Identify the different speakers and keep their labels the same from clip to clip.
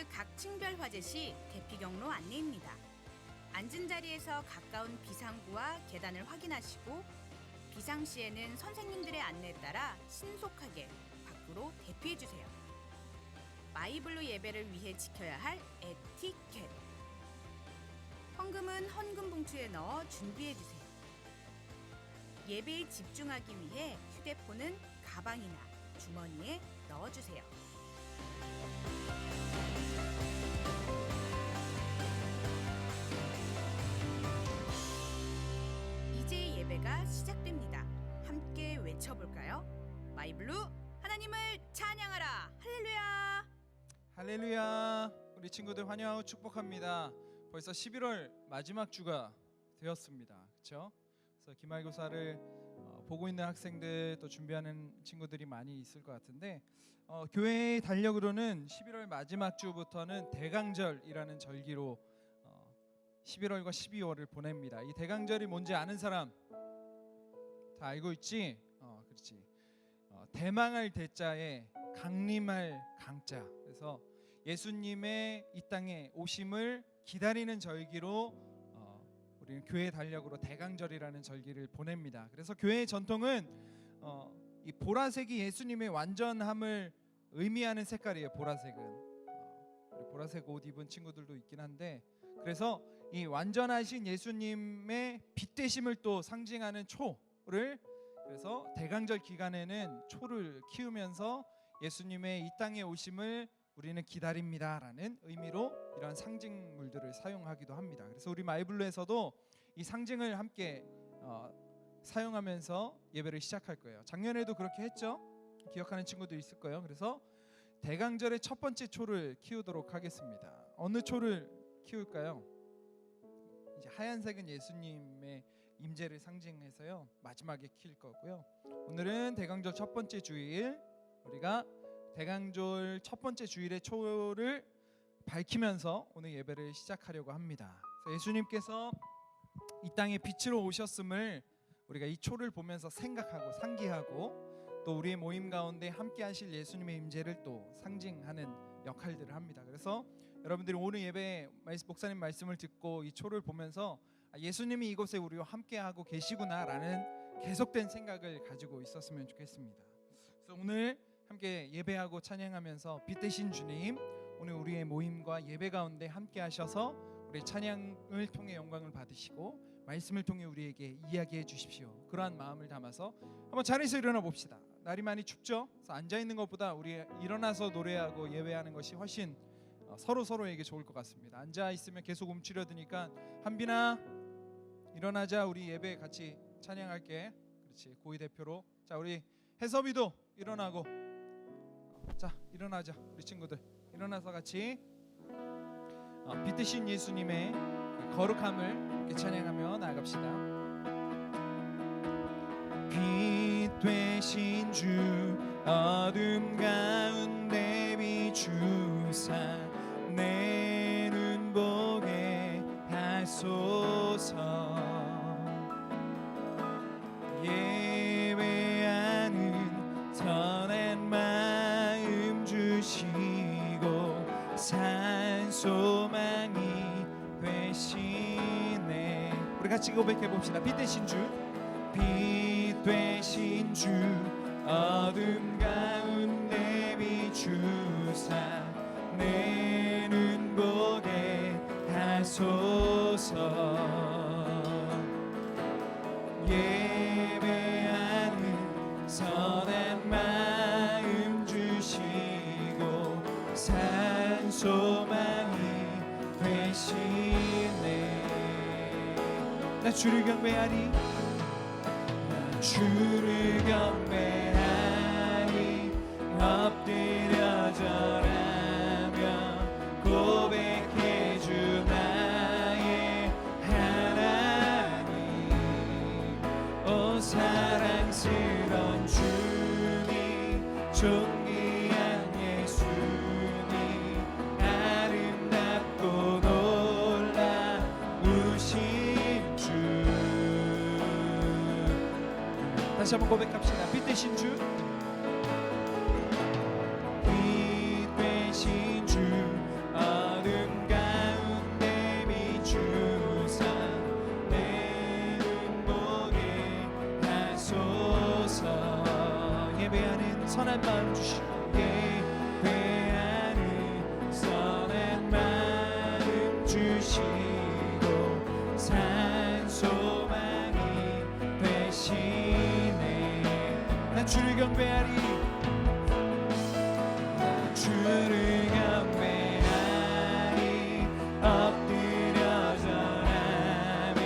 Speaker 1: 버스 각 층별 화재 시 대피 경로 안내입니다. 앉은 자리에서 가까운 비상구와 계단을 확인하시고 비상 시에는 선생님들의 안내에 따라 신속하게 밖으로 대피해 주세요. 마이블루 예배를 위해 지켜야 할 에티켓. 헌금은 헌금 봉투에 넣어 준비해 주세요. 예배에 집중하기 위해 휴대폰은 가방이나 주머니에 넣어 주세요. 이제 예배가 시작됩니다. 함께 외쳐볼까요? 마이블루 하나님을 찬양하라. 할렐루야.
Speaker 2: 할렐루야. 우리 친구들 환영하고 축복합니다. 벌써 11월 마지막 주가 되었습니다. 그렇죠? 그래서 기말고사를 보고 있는 학생들 또 준비하는 친구들이 많이 있을 것 같은데 교회의 달력으로는 11월 마지막 주부터는 대강절이라는 절기로 11월과 12월을 보냅니다. 이 대강절이 뭔지 아는 사람 다 알고 있지? 그렇지. 대망할 대자에 강림할 강자. 그래서 예수님의 이 땅에 오심을 기다리는 절기로 우리는 교회 달력으로 대강절이라는 절기를 보냅니다. 그래서 교회의 전통은 이 보라색이 예수님의 완전함을 의미하는 색깔이에요. 보라색은 우리 보라색 옷 입은 친구들도 있긴 한데, 그래서 이 완전하신 예수님의 빛 되심을 또 상징하는 초를, 그래서 대강절 기간에는 초를 키우면서 예수님의 이 땅에 오심을 우리는 기다립니다라는 의미로 이런 상징물들을 사용하기도 합니다. 그래서 우리 마이블루에서도 이 상징을 함께 사용하면서 예배를 시작할 거예요. 작년에도 그렇게 했죠? 기억하는 친구도 있을 거예요. 그래서 대강절의 첫 번째 초를 키우도록 하겠습니다. 어느 초를 키울까요? 이제 하얀색은 예수님의 임재를 상징해서요, 마지막에 키울 거고요. 오늘은 대강절 첫 번째 주일, 우리가 대강절 첫 번째 주일의 초를 밝히면서 오늘 예배를 시작하려고 합니다. 그래서 예수님께서 이 땅에 빛으로 오셨음을 우리가 이 초를 보면서 생각하고 상기하고, 또 우리의 모임 가운데 함께 하실 예수님의 임재를 또 상징하는 역할들을 합니다. 그래서 여러분들이 오늘 예배에 목사님 말씀을 듣고 이 초를 보면서 예수님이 이곳에 우리와 함께 하고 계시구나라는 계속된 생각을 가지고 있었으면 좋겠습니다. 그래서 오늘 함께 예배하고 찬양하면서 빛 되신 주님, 오늘 우리의 모임과 예배 가운데 함께 하셔서 우리 찬양을 통해 영광을 받으시고 말씀을 통해 우리에게 이야기해 주십시오. 그러한 마음을 담아서 한번 자리에서 일어나 봅시다. 날이 많이 춥죠? 그래서 앉아 있는 것보다 우리 일어나서 노래하고 예배하는 것이 훨씬 서로에게 좋을 것 같습니다. 앉아 있으면 계속 움츠려드니까 한빈아 일어나자, 우리 예배 같이 찬양할게. 그렇지, 고위 대표로. 자, 우리 해섭이도 일어나고, 자 일어나자. 우리 친구들 일어나서 같이 빛 되신 예수님의 거룩함을 이렇게 찬양하며 나아갑시다. 빛 되신 주 어둠 가운데 비추사 내 눈 보게 하소서. 예배하는 선한 마음 주시고 산 소망이 되시네. 우리 같이 고백해 봅시다. 빛 되신 주, 빛 되신 주 어둠 가운데 비추사 내 눈 보게 하소서. 예배하는 선한 마음 주시고 산 소망이 되시네. 나 주를 경배하니, 나 주를 경배하니 엎드려 절하며 고백해 주 나의 하나님. 오 사랑스러운 주님, 존귀한 예수님, 아름답고 놀라우신 주. 다시 한번 고백합시다. 빛 되신 주, 빛 되신 주 되시고 산소망이 되시네. 난 주를 경배하리, 주를 경배하리. 엎드려 절하며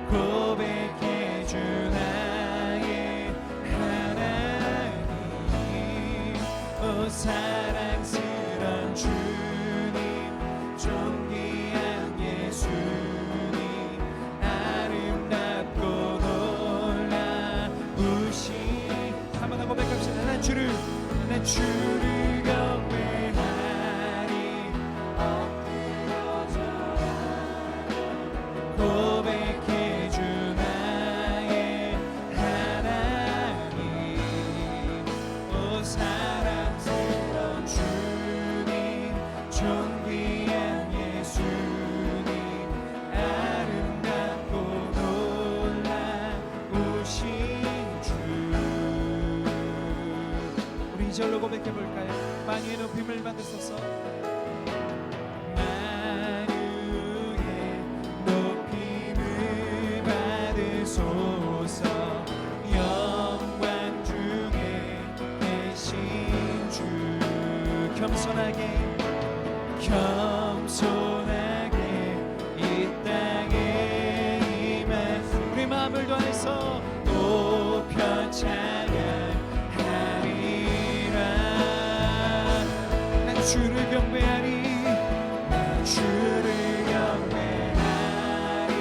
Speaker 2: 고백해 주 나의 하나님. 오 사랑스런 주님, 존귀한 예수님, 아름답고 놀라우신. 한 번 더 고백합시다. 난 주를 경배하리. 엎드려 절하며 고백해 주 나의 하나님. 오 사랑스러운 주님, 존귀한 예수님, 아름답고 놀라우신 주. 우리 이절로 고백해 볼까요? 만유의 높임을 받으소서. 만유의 높임을 받으소서. 영광 중에 계신 주. 겸손하게 이 땅에 임하시. 우리 마음을 다해서 높여 찬양하리라. 난 주를 경배하리, 난 주를 경배하리.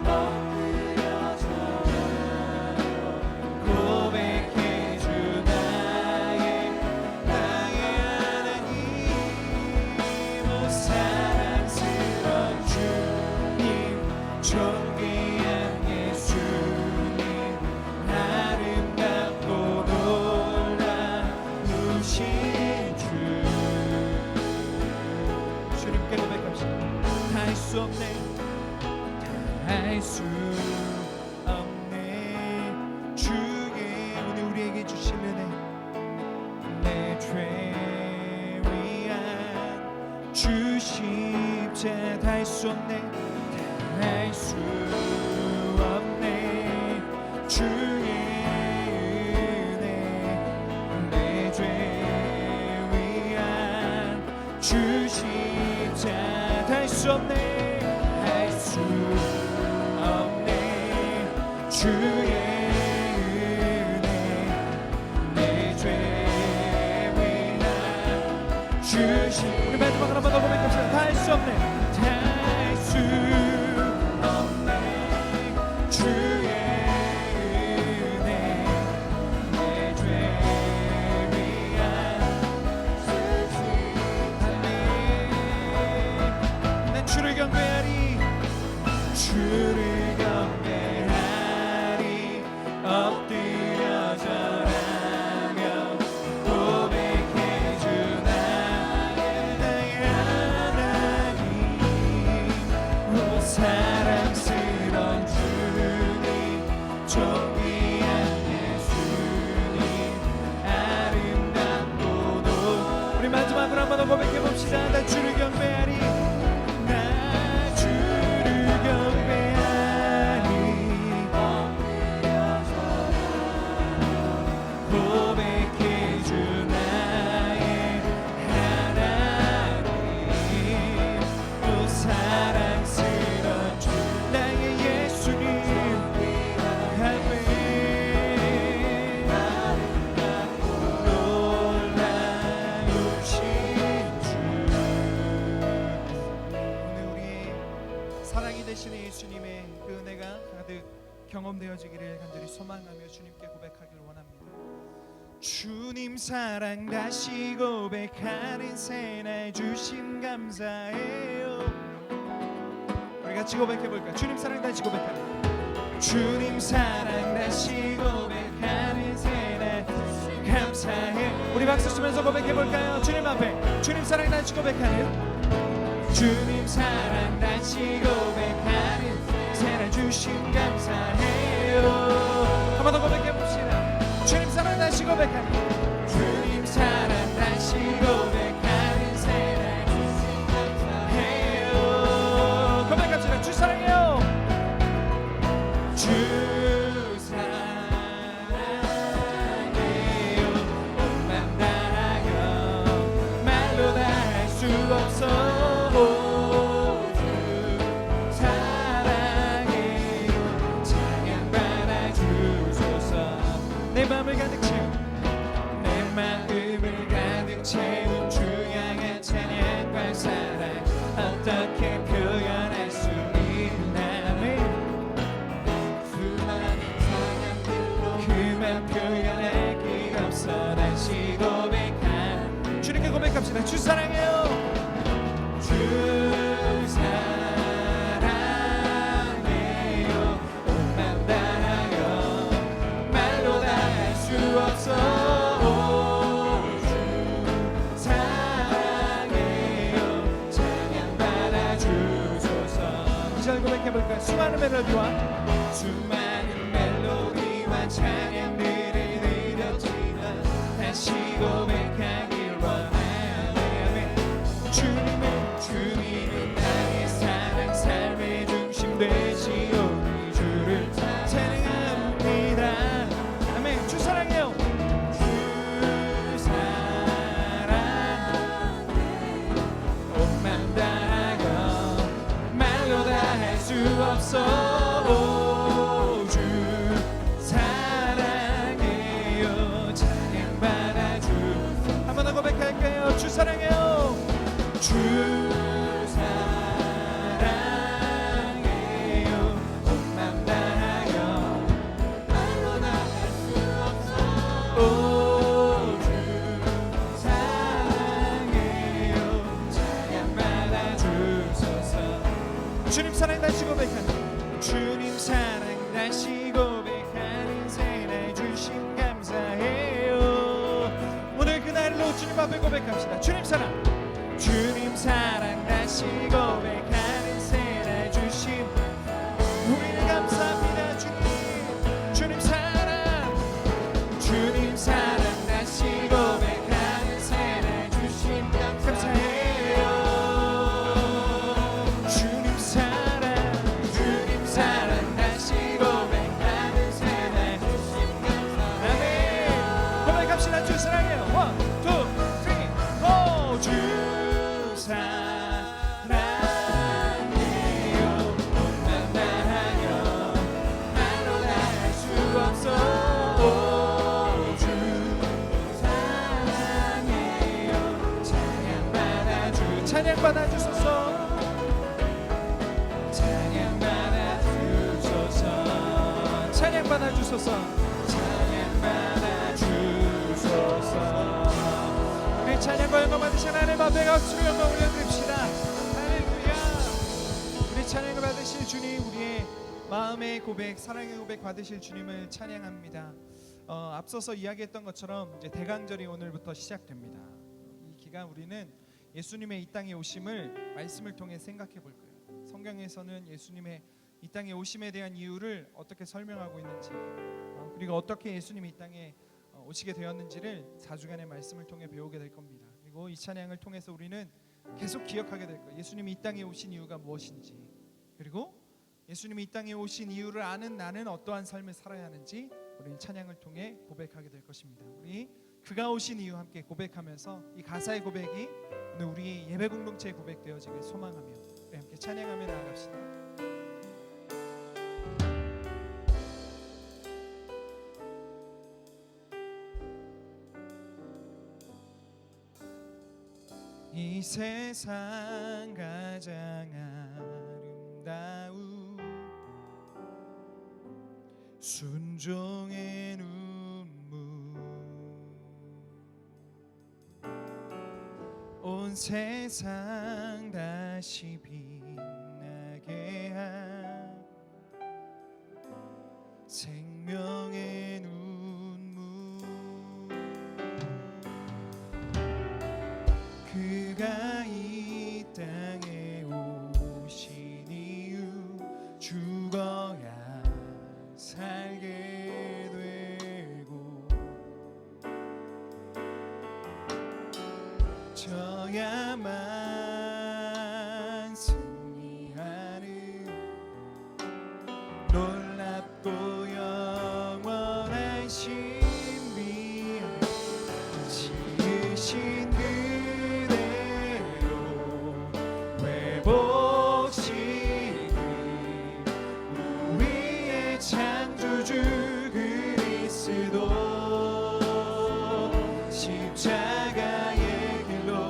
Speaker 2: 엎드려 절하며 고백해 주 나의 하나님. 오 사랑스러운 주님, 존귀한 예수님, 아름답고 놀라우신 주. 주님께 고백합시다. 다 할 수 없네, 다 할 수 없네. 주의 오늘 우리에게 주신 은혜, 내 죄 위한 주 십자가. 다 할 수 없네, 다 할 수 없네. 주의 은혜, 내 죄 위한 주 십자가. 다 할 수 없네, 할 수 없네. 주의 은혜, 내 죄 위한 주 십자가. 우리 마지막으로 한번 더 고백합시다. 다 할 수 없네, 다 할 수 없네. 주의 은혜, 내 죄 위한 주 십자가. 난 주를 경배하리, 주를 경배하리. 엎드려 절하며 고백해 주 나의 하나님. 오 사랑스러운 주님, 존귀한 예수님, 아름답고 우리 마지막으로 한 번 더 고백해 봅시다. 나 주를 경배하리, 나 주를 경배하리. 고백해 주 나의 하나님. 오 사랑스러운 주, 나의 예수님, 할렐루야. 놀라우신 주. 오늘 우리의 사랑이 되시는 예수님의 그 은혜가 가득 경험되어지기를 간절히 소망하며 주님께 고백하기를 원합니다. 주님 사랑 다시 고백하는 새날 주심 감사해요. 우리 같이 고백해볼까? 주님 사랑 다시 고백하는, 주님 사랑 다시 고백하는 새날 감사해. 우리 박수 치면서 고백해볼까요? 주님 앞에 주님 사랑 다시 고백하는, 주님 사랑 다시 고백하는 새날 주심 감사해요. 한 번 더 고백해봅시다. 주님 사랑 다시 고백하는, 주님 사랑 다시 고백하는 새날 주심 감사해요. 사랑해요. 주 사랑해요. 옷만 다하여 말로 다 할 수 없어. 주 사랑해요. 찬양 받아 주소서. 이 절 고백해볼까요? 수많은 멜로디와 찬양들을 드렸지만 다시 고백하길 원하네. 주님은 나의 사랑 삶의 중심 되시오. 주를 찬양합니다. 아멘. 주 사랑해요. 주 사랑 옷만 다하여 말로 다 할 수 없어. 고백할까요? 주 사랑해요. 주 사랑해요. 옷만 다하여 말로 다 할 수 없어. 오, 주 사랑해요. 찬양 받아 주소서. 주님 사랑 다시 고백하는 주님 사랑 다시 고백하는 새날 주신 감사해요. 주님 앞에 고백합시다. 주님 사랑 다시 고백하는 새날 주심 우리는 감사합니다. 주님 사랑 다시 고백하는 새날 주심 감사해요. 주님 사랑 다시 고백하는 새날 주심 감사해요. 고백합시다. 주 사랑해요. 주 사랑해요. 옷만 다하여 말로 다 할 수 없어. 주 사랑해요. 찬양 받아 주소서. 찬양 받아 주소서. 찬양 받아 주소서. 찬양 받아 주소서. 찬양과 영광 받으신 하나님 앞에 박수로 영광 올려드립시다. 할렐루야. 우리 찬양을 받으실 주님, 우리의 마음의 고백, 사랑의 고백 받으실 주님을 찬양합니다. 앞서서 이야기했던 것처럼 이제 대강절이 오늘부터 시작됩니다. 이 기간 우리는 예수님의 이 땅에 오심을 말씀을 통해 생각해 볼 거예요. 성경에서는 예수님의 이 땅에 오심에 대한 이유를 어떻게 설명하고 있는지, 그리고 어떻게 예수님이 이 땅에 오시게 되었는지를 4주간의 말씀을 통해 배우게 될 겁니다. 그리고 이 찬양을 통해서 우리는 계속 기억하게 될 거예요. 예수님이 이 땅에 오신 이유가 무엇인지, 그리고 예수님이 이 땅에 오신 이유를 아는 나는 어떠한 삶을 살아야 하는지 우리는 찬양을 통해 고백하게 될 것입니다. 우리 그가 오신 이유 함께 고백하면서 이 가사의 고백이 오늘 우리 예배 공동체의 고백 되어지길 소망하며 우리 함께 찬양하며 나아갑시다. 이 세상 가장 아름다운 순종의 눈물, 온 세상 다시 빛나게 한 생명의 눈물, 그가 이 땅에 오신 이유 죽어야 살게 되고 져야만 승리하는 놀랍고 영원한 신비 지으신 그대로 회복시키 우리의 창조주 그리스도 십자가의 길로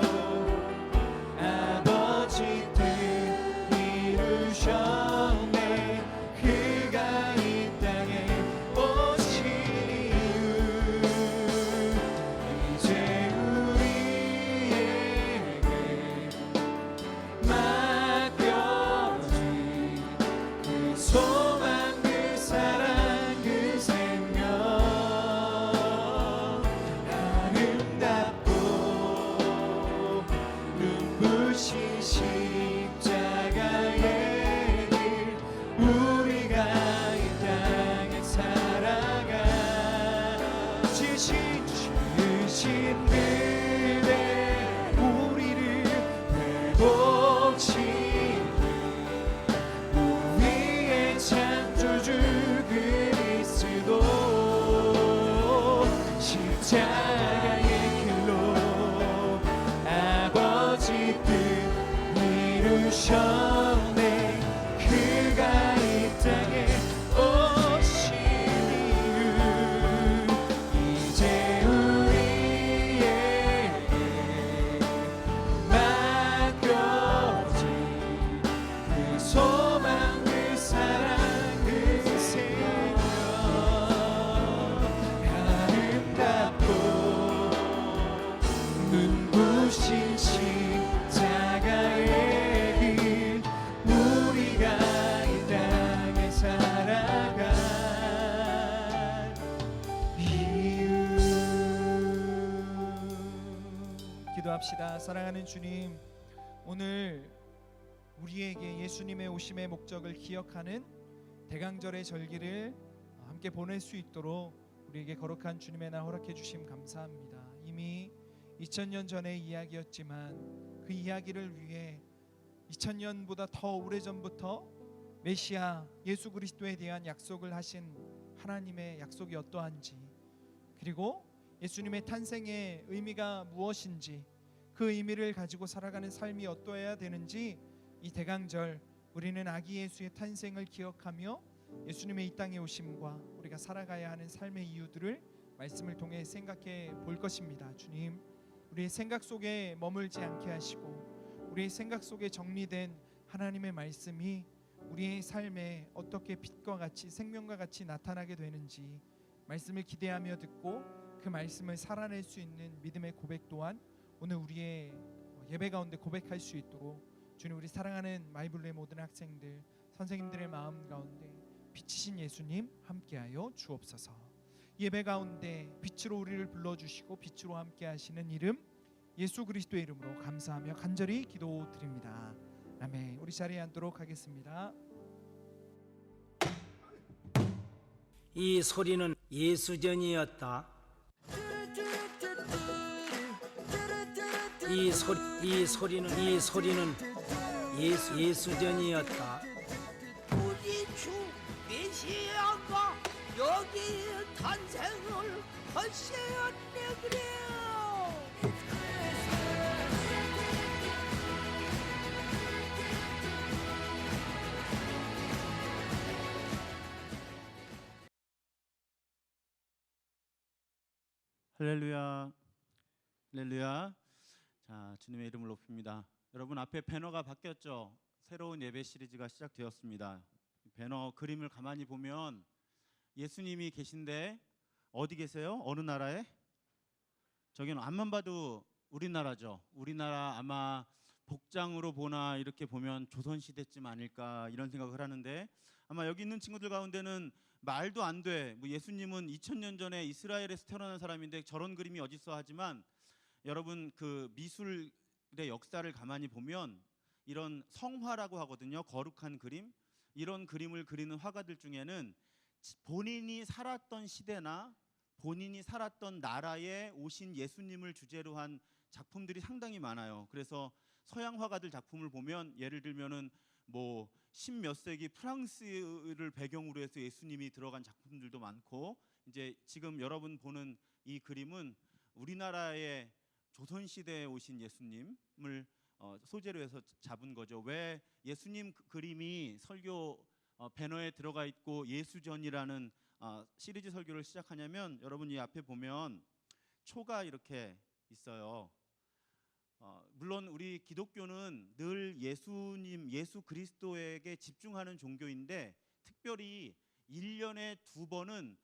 Speaker 2: 기도합시다. 사랑하는 주님, 오늘 우리에게 예수님의 오심의 목적을 기억하는 대강절의 절기를 함께 보낼 수 있도록 우리에게 거룩한 주님의 날 허락해 주심 감사합니다. 이미 2000년 전의 이야기였지만 그 이야기를 위해 2000년보다 더 오래전부터 메시아 예수 그리스도에 대한 약속을 하신 하나님의 약속이 어떠한지, 그리고 예수님의 탄생의 의미가 무엇인지, 그 의미를 가지고 살아가는 삶이 어떠해야 되는지, 이 대강절 우리는 아기 예수의 탄생을 기억하며 예수님의 이 땅에 오심과 우리가 살아가야 하는 삶의 이유들을 말씀을 통해 생각해 볼 것입니다. 주님, 우리의 생각 속에 머물지 않게 하시고 우리의 생각 속에 정리된 하나님의 말씀이 우리의 삶에 어떻게 빛과 같이 생명과 같이 나타나게 되는지 말씀을 기대하며 듣고 그 말씀을 살아낼 수 있는 믿음의 고백 또한 오늘 우리의 예배 가운데 고백할 수 있도록 주님, 우리 사랑하는 마이블루의 모든 학생들, 선생님들의 마음 가운데 빛이신 예수님 함께하여 주옵소서. 예배 가운데 빛으로 우리를 불러주시고 빛으로 함께하시는 이름 예수 그리스도의 이름으로 감사하며 간절히 기도드립니다. 아멘. 우리 자리에 앉도록 하겠습니다.
Speaker 3: 이 소리는 예수전이었다. 이 소리는 예수전이었다.
Speaker 4: 우리 주 메시아가 여기 탄생을 하셨네 그래요.
Speaker 5: 할렐루야, 할렐루야. 자, 주님의 이름을 높입니다. 여러분, 앞에 배너가 바뀌었죠? 새로운 예배 시리즈가 시작되었습니다. 배너 그림을 가만히 보면 예수님이 계신데 어디 계세요? 어느 나라에? 저기는 앞만 봐도 우리나라죠. 우리나라 아마 복장으로 보나 이렇게 보면 조선시대쯤 아닐까 이런 생각을 하는데, 아마 여기 있는 친구들 가운데는 말도 안 돼. 뭐 예수님은 2000년 전에 이스라엘에서 태어난 사람인데 저런 그림이 어딨어 하지만, 여러분 그 미술의 역사를 가만히 보면 이런 성화라고 하거든요. 거룩한 그림. 이런 그림을 그리는 화가들 중에는 본인이 살았던 시대나 본인이 살았던 나라에 오신 예수님을 주제로 한 작품들이 상당히 많아요. 그래서 서양 화가들 작품을 보면 예를 들면은 뭐 십몇 세기 프랑스를 배경으로 해서 예수님이 들어간 작품들도 많고, 이제 지금 여러분 보는 이 그림은 우리나라의 조선시대에 오신 예수님을 소재로 해서 잡은 거죠. 왜 예수님 그림이 설교 배너에 들어가 있고 예수전이라는 시리즈 설교를 시작하냐면, 여러분 이 앞에 보면 초가 이렇게 있어요. 물론 우리 기독교는 늘 예수님, 예수 그리스도에게 집중하는 종교인데, 특별히 1년에 2번은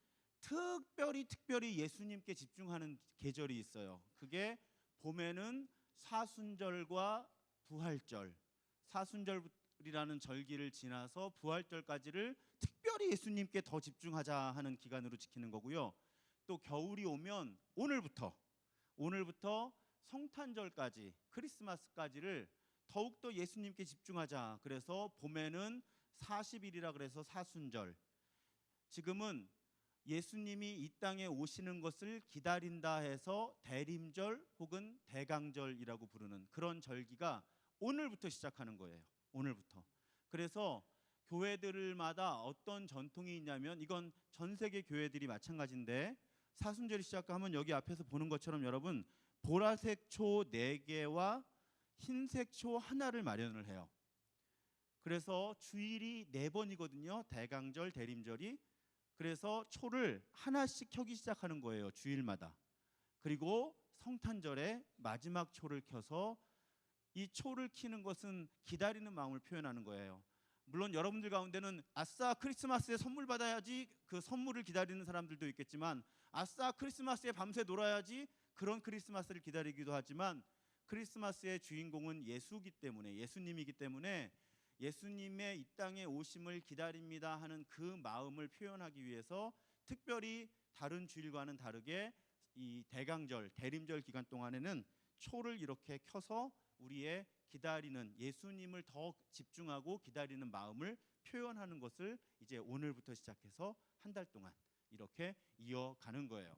Speaker 5: 특별히 예수님께 집중하는 계절이 있어요. 그게 봄에는 사순절과 부활절, 사순절이라는 절기를 지나서 부활절까지를 특별히 예수님께 더 집중하자 하는 기간으로 지키는 거고요. 또 겨울이 오면 오늘부터 성탄절까지, 크리스마스까지를 더욱더 예수님께 집중하자. 그래서 봄에는 40일이라 그래서 사순절. 지금은 예수님이 이 땅에 오시는 것을 기다린다 해서 대림절 혹은 대강절이라고 부르는 그런 절기가 오늘부터 시작하는 거예요. 오늘부터. 그래서 교회들마다 어떤 전통이 있냐면, 이건 전 세계 교회들이 마찬가지인데, 사순절이 시작하면 여기 앞에서 보는 것처럼 여러분 보라색 초 4개와 흰색 초 하나를 마련을 해요. 그래서 주일이 4번이거든요. 대강절, 대림절이. 그래서 초를 하나씩 켜기 시작하는 거예요. 주일마다. 그리고 성탄절에 마지막 초를 켜서, 이 초를 켜는 것은 기다리는 마음을 표현하는 거예요. 물론 여러분들 가운데는 아싸 크리스마스에 선물 받아야지 그 선물을 기다리는 사람들도 있겠지만, 아싸 크리스마스에 밤새 놀아야지 그런 크리스마스를 기다리기도 하지만, 크리스마스의 주인공은 예수이기 때문에, 예수님이기 때문에 예수님의 이 땅에 오심을 기다립니다 하는 그 마음을 표현하기 위해서 특별히 다른 주일과는 다르게 이 대강절, 대림절 기간 동안에는 초를 이렇게 켜서 우리의 기다리는 예수님을 더 집중하고 기다리는 마음을 표현하는 것을 이제 오늘부터 시작해서 한 달 동안 이렇게 이어가는 거예요.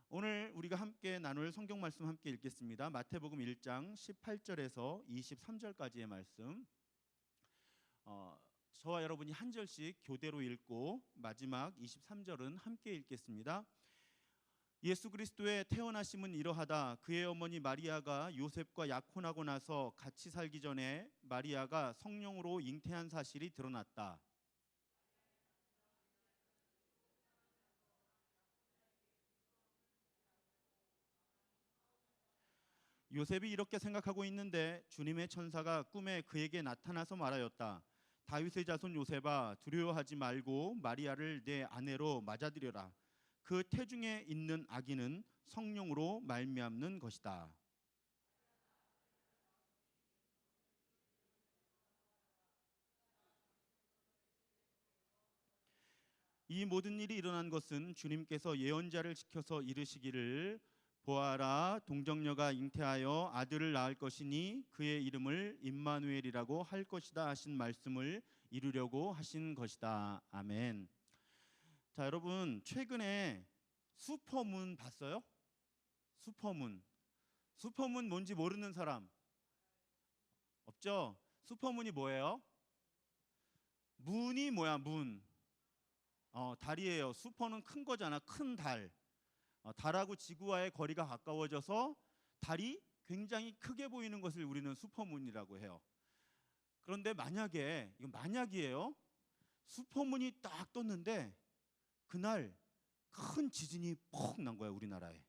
Speaker 5: 오늘 우리가 함께 나눌 성경 말씀 함께 읽겠습니다. 마태복음 1장 18절에서 23절까지의 말씀. 저와 여러분이 한 절씩 교대로 읽고 마지막 23절은 함께 읽겠습니다. 예수 그리스도의 태어나심은 이러하다. 그의 어머니 마리아가 요셉과 약혼하고 나서 같이 살기 전에 마리아가 성령으로 잉태한 사실이 드러났다. 요셉이 이렇게 생각하고 있는데 주님의 천사가 꿈에 그에게 나타나서 말하였다. 다윗의 자손 요셉아, 두려워하지 말고 마리아를 내 아내로 맞아들여라. 그 태중에 있는 아기는 성령으로 말미암는 것이다. 이 모든 일이 일어난 것은 주님께서 예언자를 지켜서 이르시기를 보아라, 동정녀가 잉태하여 아들을 낳을 것이니 그의 이름을 임마누엘이라고 할 것이다 하신 말씀을 이루려고 하신 것이다. 아멘. 자, 여러분 최근에 슈퍼문 봤어요? 슈퍼문 뭔지 모르는 사람 없죠? 슈퍼문이 뭐예요? 문이 뭐야? 문. 달이에요. 슈퍼는 큰 거잖아. 큰 달. 달하고 지구와의 거리가 가까워져서 달이 굉장히 크게 보이는 것을 우리는 슈퍼문이라고 해요. 그런데 만약에, 이건 만약이에요, 슈퍼문이 딱 떴는데 그날 큰 지진이 퍽 난 거야, 우리나라에.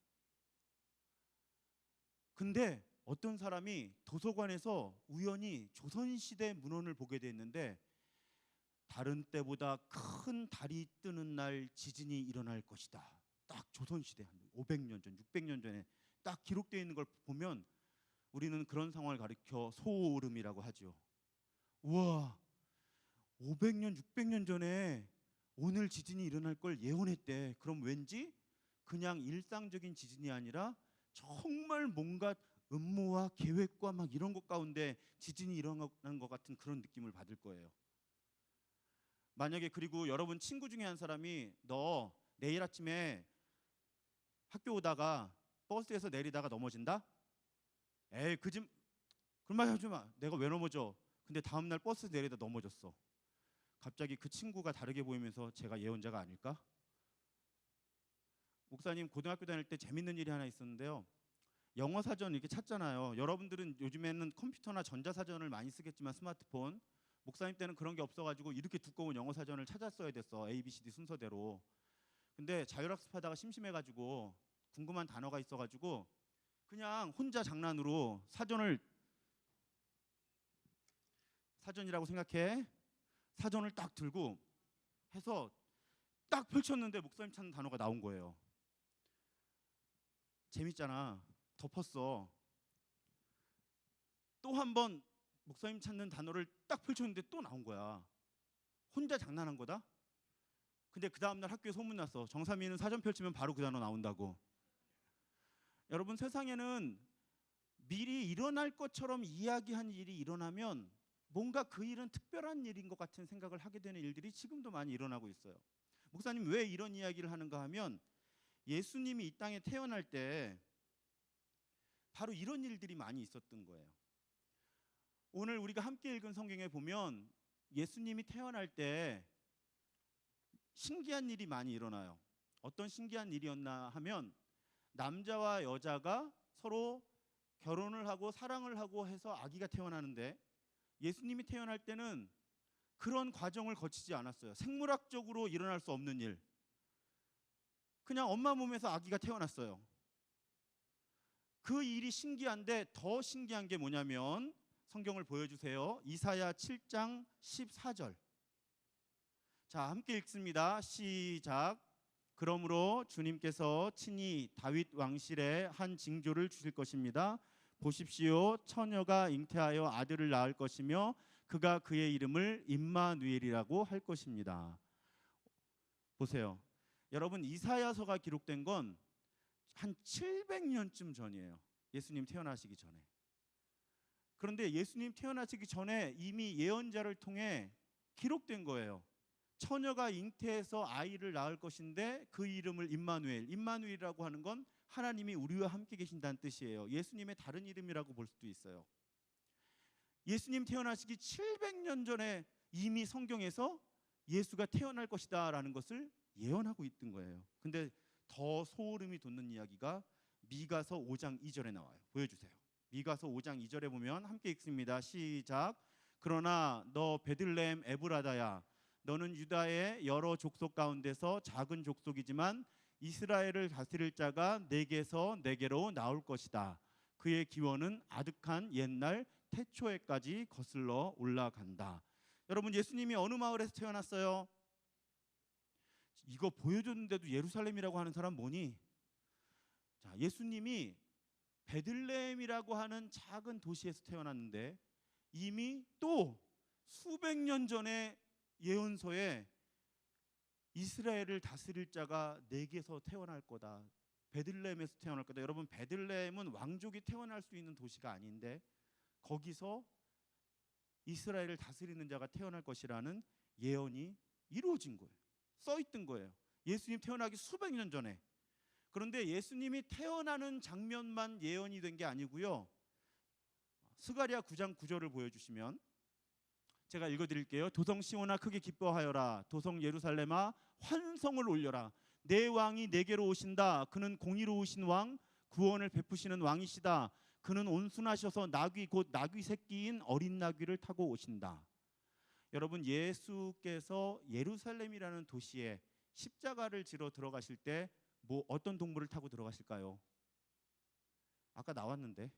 Speaker 5: 근데 어떤 사람이 도서관에서 우연히 조선시대 문헌을 보게 됐는데 다른 때보다 큰 달이 뜨는 날 지진이 일어날 것이다. 딱 조선시대 한 500년 전, 600년 전에 딱 기록되어 있는 걸 보면 우리는 그런 상황을 가리켜 소오름이라고 하죠. 우와, 500년, 600년 전에 오늘 지진이 일어날 걸 예언했대. 그럼 왠지 그냥 일상적인 지진이 아니라 정말 뭔가 음모와 계획과 막 이런 것 가운데 지진이 일어나는 것 같은 그런 느낌을 받을 거예요. 만약에 그리고 여러분 친구 중에 한 사람이 너 내일 아침에 학교 오다가 버스에서 내리다가 넘어진다? 에이, 그런 말 하지 마. 내가 왜 넘어져? 근데 다음 날 버스 내리다 넘어졌어. 갑자기 그 친구가 다르게 보이면서 제가 예언자가 아닐까? 목사님, 고등학교 다닐 때 재밌는 일이 하나 있었는데요. 영어 사전 이렇게 찾잖아요. 여러분들은 요즘에는 컴퓨터나 전자사전을 많이 쓰겠지만 스마트폰, 목사님 때는 그런 게 없어가지고 이렇게 두꺼운 영어 사전을 찾았어야 됐어. A, B, C, D 순서대로. 근데 자율학습하다가 심심해가지고 궁금한 단어가 있어가지고 그냥 혼자 장난으로 사전이라고 생각해. 사전을 딱 들고 해서 딱 펼쳤는데 목사님 찾는 단어가 나온 거예요. 재밌잖아. 덮었어. 또 한 번 목사님 찾는 단어를 딱 펼쳤는데 또 나온 거야. 혼자 장난한 거다. 근데 그 다음날 학교에 소문났어. 정삼이는 사전 펼치면 바로 그 단어 나온다고. 여러분, 세상에는 미리 일어날 것처럼 이야기한 일이 일어나면 뭔가 그 일은 특별한 일인 것 같은 생각을 하게 되는 일들이 지금도 많이 일어나고 있어요. 목사님, 왜 이런 이야기를 하는가 하면 예수님이 이 땅에 태어날 때 바로 이런 일들이 많이 있었던 거예요. 오늘 우리가 함께 읽은 성경에 보면 예수님이 태어날 때 신기한 일이 많이 일어나요. 어떤 신기한 일이었나 하면 남자와 여자가 서로 결혼을 하고 사랑을 하고 해서 아기가 태어나는데 예수님이 태어날 때는 그런 과정을 거치지 않았어요. 생물학적으로 일어날 수 없는 일. 그냥 엄마 몸에서 아기가 태어났어요. 그 일이 신기한데 더 신기한 게 뭐냐면 성경을 보여주세요. 이사야 7장 14절. 자, 함께 읽습니다. 시작. 그러므로 주님께서 친히 다윗 왕실에 한 징조를 주실 것입니다. 보십시오, 처녀가 잉태하여 아들을 낳을 것이며 그가 그의 이름을 임마누엘이라고 할 것입니다. 보세요. 여러분, 이사야서가 기록된 건 한 700년쯤 전이에요. 예수님 태어나시기 전에. 그런데 예수님 태어나시기 전에 이미 예언자를 통해 기록된 거예요. 처녀가 잉태해서 아이를 낳을 것인데 그 이름을 임마누엘. 임마누엘이라고 하는 건 하나님이 우리와 함께 계신다는 뜻이에요. 예수님의 다른 이름이라고 볼 수도 있어요. 예수님 태어나시기 700년 전에 이미 성경에서 예수가 태어날 것이다 라는 것을 예언하고 있던 거예요. 근데 더 소름이 돋는 이야기가 미가서 5장 2절에 나와요. 보여주세요. 미가서 5장 2절에 보면 함께 읽습니다. 시작. 그러나 너 베들레헴 에브라다야, 너는 유다의 여러 족속 가운데서 작은 족속이지만 이스라엘을 다스릴 자가 내게서 내게로 나올 것이다. 그의 기원은 아득한 옛날 태초에까지 거슬러 올라간다. 여러분, 예수님이 어느 마을에서 태어났어요? 이거 보여줬는데도 예루살렘이라고 하는 사람 뭐니? 자, 예수님이 베들레헴이라고 하는 작은 도시에서 태어났는데 이미 또 수백 년 전에 예언서에 이스라엘을 다스릴 자가 내게서 태어날 거다. 베들레헴에서 태어날 거다. 여러분, 베들레헴은 왕족이 태어날 수 있는 도시가 아닌데 거기서 이스라엘을 다스리는 자가 태어날 것이라는 예언이 이루어진 거예요. 써 있던 거예요. 예수님 태어나기 수백 년 전에. 그런데 예수님이 태어나는 장면만 예언이 된 게 아니고요. 스가랴 9장 9절을 보여주시면 제가 읽어드릴게요. 도성 시온아 크게 기뻐하여라. 도성 예루살렘아 환성을 올려라. 내 왕이 내게로 오신다. 그는 공의로우신 왕, 구원을 베푸시는 왕이시다. 그는 온순하셔서 나귀 곧 나귀 새끼인 어린 나귀를 타고 오신다. 여러분, 예수께서 예루살렘이라는 도시에 십자가를 지러 들어가실 때 어떤 동물을 타고 들어가실까요? 아까 나왔는데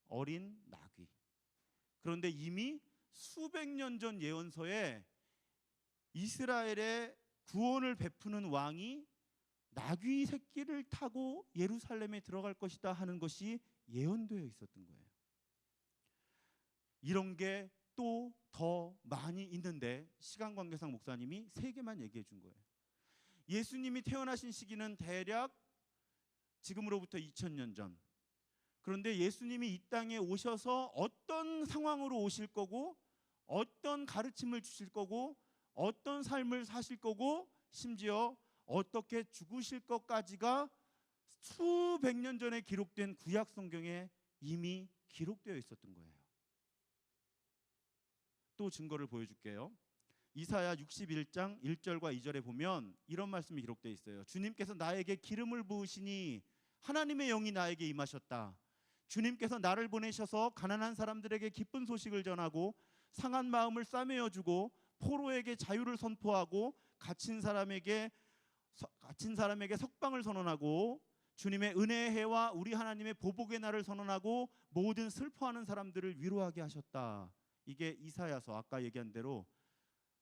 Speaker 5: 어린 나귀. 그런데 이미 수백 년 전 예언서에 이스라엘의 구원을 베푸는 왕이 나귀 새끼를 타고 예루살렘에 들어갈 것이다 하는 것이 예언되어 있었던 거예요. 이런 게 또 더 많이 있는데 시간 관계상 목사님이 3개만 얘기해 준 거예요. 예수님이 태어나신 시기는 대략 지금으로부터 2000년 전. 그런데 예수님이 이 땅에 오셔서 어떤 상황으로 오실 거고 어떤 가르침을 주실 거고 어떤 삶을 사실 거고 심지어 어떻게 죽으실 것까지가 수백 년 전에 기록된 구약 성경에 이미 기록되어 있었던 거예요. 또 증거를 보여줄게요. 이사야 61장 1절과 2절에 보면 이런 말씀이 기록되어 있어요. 주님께서 나에게 기름을 부으시니 하나님의 영이 나에게 임하셨다. 주님께서 나를 보내셔서 가난한 사람들에게 기쁜 소식을 전하고 상한 마음을 싸매어 주고 포로에게 자유를 선포하고 갇힌 사람에게 석방을 선언하고 주님의 은혜의 해와 우리 하나님의 보복의 날을 선언하고 모든 슬퍼하는 사람들을 위로하게 하셨다. 이게 이사야서 아까 얘기한 대로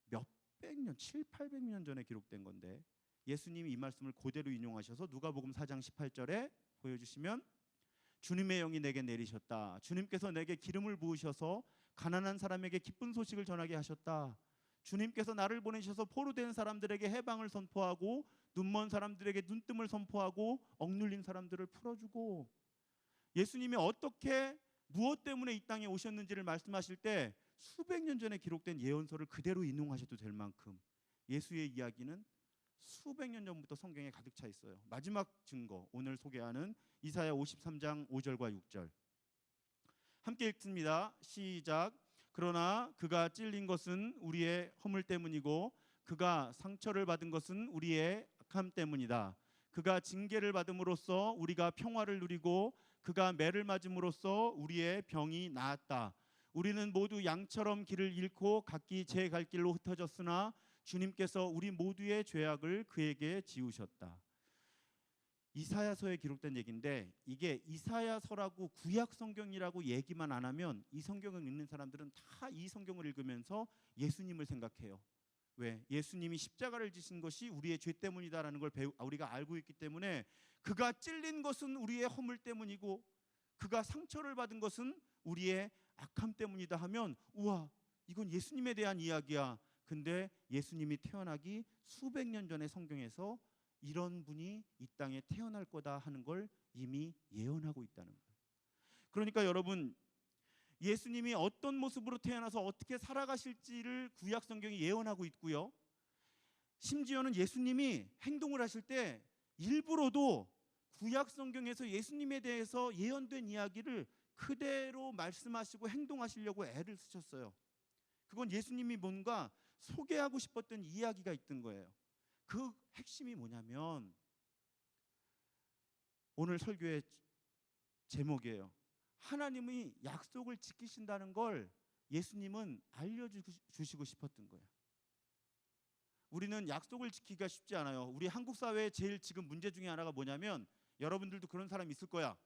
Speaker 5: 몇백 년, 700~800년 전에 기록된 건데 예수님이 이 말씀을 그대로 인용하셔서 누가복음 4장 18절에 보여주시면 주님의 영이 내게 내리셨다. 주님께서 내게 기름을 부으셔서 가난한 사람에게 기쁜 소식을 전하게 하셨다. 주님께서 나를 보내셔서 포로된 사람들에게 해방을 선포하고 눈먼 사람들에게 눈뜸을 선포하고 억눌린 사람들을 풀어주고 예수님이 어떻게 무엇 때문에 이 땅에 오셨는지를 말씀하실 때 수백 년 전에 기록된 예언서를 그대로 인용하셔도 될 만큼 예수의 이야기는 수백 년 전부터 성경에 가득 차 있어요. 마지막 증거 오늘 소개하는 이사야 53장 5절과 6절 함께 읽습니다. 시작. 그러나 그가 찔린 것은 우리의 허물 때문이고 그가 상처를 받은 것은 우리의 악함 때문이다. 그가 징계를 받음으로써 우리가 평화를 누리고 그가 매를 맞음으로써 우리의 병이 나았다. 우리는 모두 양처럼 길을 잃고 각기 제 갈 길로 흩어졌으나 주님께서 우리 모두의 죄악을 그에게 지우셨다. 이사야서에 기록된 얘기인데 이게 이사야서라고 구약 성경이라고 얘기만 안 하면 이 성경을 읽는 사람들은 다 이 성경을 읽으면서 예수님을 생각해요. 왜? 예수님이 십자가를 지신 것이 우리의 죄 때문이다라는 걸 우리가 알고 있기 때문에 그가 찔린 것은 우리의 허물 때문이고 그가 상처를 받은 것은 우리의 악함 때문이다 하면 우와, 이건 예수님에 대한 이야기야. 근데 예수님이 태어나기 수백 년 전에 성경에서 이런 분이 이 땅에 태어날 거다 하는 걸 이미 예언하고 있다는 거예요. 그러니까 여러분, 예수님이 어떤 모습으로 태어나서 어떻게 살아가실지를 구약 성경이 예언하고 있고요. 심지어는 예수님이 행동을 하실 때 일부러도 구약 성경에서 예수님에 대해서 예언된 이야기를 그대로 말씀하시고 행동하시려고 애를 쓰셨어요. 그건 예수님이 뭔가 소개하고 싶었던 이야기가 있던 거예요. 그 핵심이 뭐냐면 오늘 설교의 제목이에요. 하나님이 약속을 지키신다는 걸 예수님은 알려주시고 싶었던 거예요. 우리는 약속을 지키기가 쉽지 않아요. 우리 한국 사회의 제일 지금 문제 중에 하나가 뭐냐면, 여러분들도 그런 사람 있을 거야.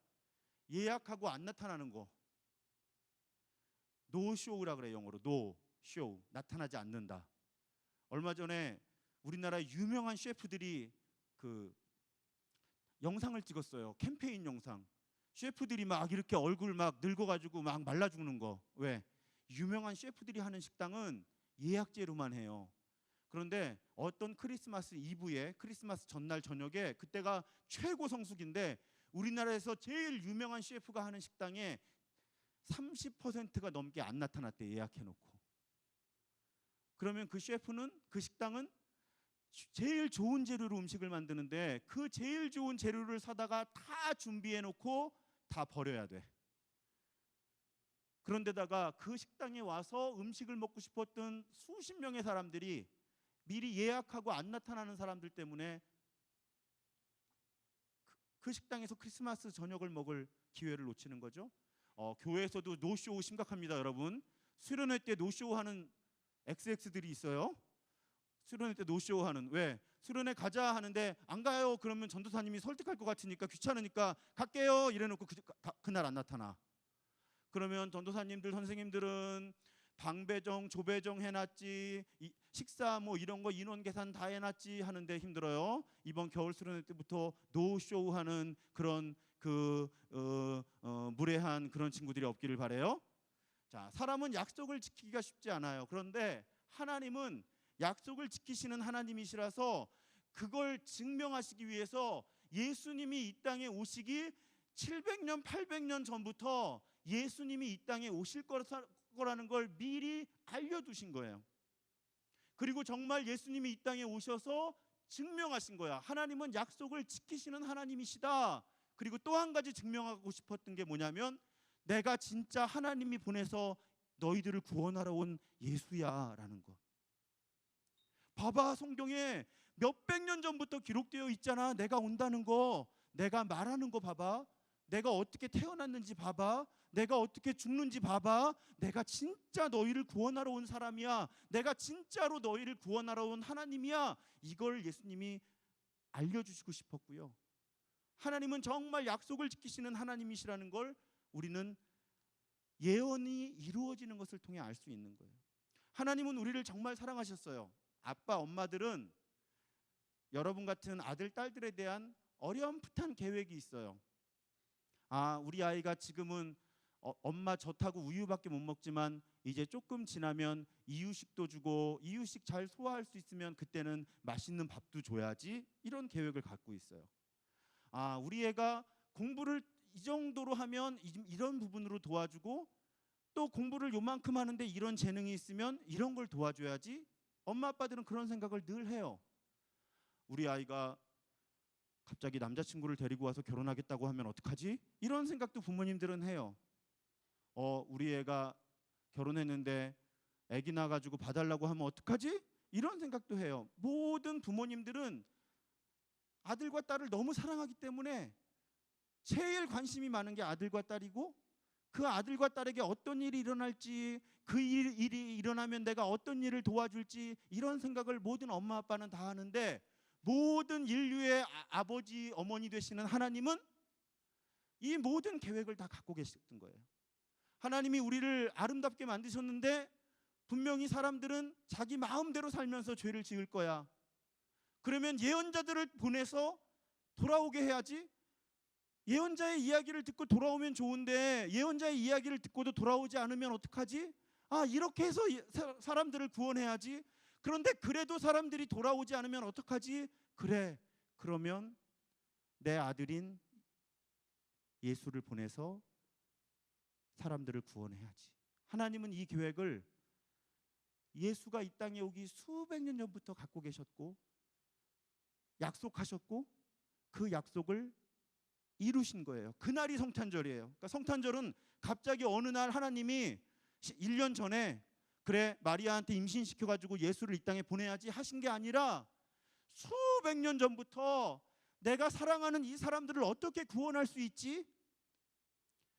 Speaker 5: 예약하고 안 나타나는 거. 노쇼우라 그래요. 영어로 노쇼우, 나타나지 않는다. 얼마 전에 우리나라 유명한 셰프들이 그 영상을 찍었어요. 캠페인 영상. 셰프들이 막 이렇게 얼굴 막 늙어가지고 막 말라 죽는 거. 왜? 유명한 셰프들이 하는 식당은 예약제로만 해요. 그런데 어떤 크리스마스 이브에, 크리스마스 전날 저녁에, 그때가 최고 성수기인데 우리나라에서 제일 유명한 셰프가 하는 식당에 30%가 넘게 안 나타났대, 예약해놓고. 그러면 그 셰프는, 그 식당은 제일 좋은 재료로 음식을 만드는데 그 제일 좋은 재료를 사다가 다 준비해놓고 다 버려야 돼. 그런데다가 그 식당에 와서 음식을 먹고 싶었던 수십 명의 사람들이 미리 예약하고 안 나타나는 사람들 때문에 그 식당에서 크리스마스 저녁을 먹을 기회를 놓치는 거죠. 교회에서도 노쇼우 심각합니다, 여러분. 수련회 때 노쇼우 하는 XX들이 있어요. 수련회 때 노쇼우 하는. 왜? 수련회 가자 하는데 안 가요. 그러면 전도사님이 설득할 것 같으니까, 귀찮으니까 갈게요 이래놓고 그날 안 나타나. 그러면 전도사님들, 선생님들은 방배정, 조배정 해놨지, 식사 뭐 이런 거 인원 계산 다 해놨지 하는데 힘들어요. 이번 겨울 수련회 때부터 노쇼우 하는 그런 무례한 그런 친구들이 없기를 바래요. 자, 사람은 약속을 지키기가 쉽지 않아요. 그런데 하나님은 약속을 지키시는 하나님이시라서 그걸 증명하시기 위해서 예수님이 이 땅에 오시기 700년, 800년 전부터 예수님이 이 땅에 오실 거라는 걸 미리 알려두신 거예요. 그리고 정말 예수님이 이 땅에 오셔서 증명하신 거야. 하나님은 약속을 지키시는 하나님이시다. 그리고 또 한 가지 증명하고 싶었던 게 뭐냐면, 내가 진짜 하나님이 보내서 너희들을 구원하러 온 예수야 라는 거. 봐봐, 성경에 몇백 년 전부터 기록되어 있잖아. 내가 온다는 거, 내가 말하는 거 봐봐. 내가 어떻게 태어났는지 봐봐. 내가 어떻게 죽는지 봐봐. 내가 진짜 너희를 구원하러 온 사람이야. 내가 진짜로 너희를 구원하러 온 하나님이야. 이걸 예수님이 알려주시고 싶었고요. 하나님은 정말 약속을 지키시는 하나님이시라는 걸 우리는 예언이 이루어지는 것을 통해 알 수 있는 거예요. 하나님은 우리를 정말 사랑하셨어요. 아빠, 엄마들은 여러분 같은 아들, 딸들에 대한 어렴풋한 계획이 있어요. 우리 아이가 지금은 엄마 젖하고 우유밖에 못 먹지만 이제 조금 지나면 이유식도 주고, 이유식 잘 소화할 수 있으면 그때는 맛있는 밥도 줘야지, 이런 계획을 갖고 있어요. 우리 애가 공부를 이 정도로 하면 이런 부분으로 도와주고, 또 공부를 요만큼 하는데 이런 재능이 있으면 이런 걸 도와줘야지. 엄마 아빠들은 그런 생각을 늘 해요. 우리 아이가 갑자기 남자친구를 데리고 와서 결혼하겠다고 하면 어떡하지? 이런 생각도 부모님들은 해요. 우리 애가 결혼했는데 애기 낳아가지고 봐달라고 하면 어떡하지? 이런 생각도 해요. 모든 부모님들은 아들과 딸을 너무 사랑하기 때문에 제일 관심이 많은 게 아들과 딸이고, 그 아들과 딸에게 어떤 일이 일어날지, 그 일이 일어나면 내가 어떤 일을 도와줄지, 이런 생각을 모든 엄마 아빠는 다 하는데, 모든 인류의 아버지, 어머니 되시는 하나님은 이 모든 계획을 다 갖고 계셨던 거예요. 하나님이 우리를 아름답게 만드셨는데 분명히 사람들은 자기 마음대로 살면서 죄를 지을 거야. 그러면 예언자들을 보내서 돌아오게 해야지. 예언자의 이야기를 듣고 돌아오면 좋은데 예언자의 이야기를 듣고도 돌아오지 않으면 어떡하지? 이렇게 해서 사람들을 구원해야지. 그런데 그래도 사람들이 돌아오지 않으면 어떡하지? 그래, 그러면 내 아들인 예수를 보내서 사람들을 구원해야지. 하나님은 이 계획을 예수가 이 땅에 오기 수백 년 전부터 갖고 계셨고 약속하셨고 그 약속을 이루신 거예요. 그날이 성탄절이에요. 그러니까 성탄절은 갑자기 어느 날 하나님이 1년 전에 그래 마리아한테 임신시켜가지고 예수를 이 땅에 보내야지 하신 게 아니라 수백 년 전부터 내가 사랑하는 이 사람들을 어떻게 구원할 수 있지?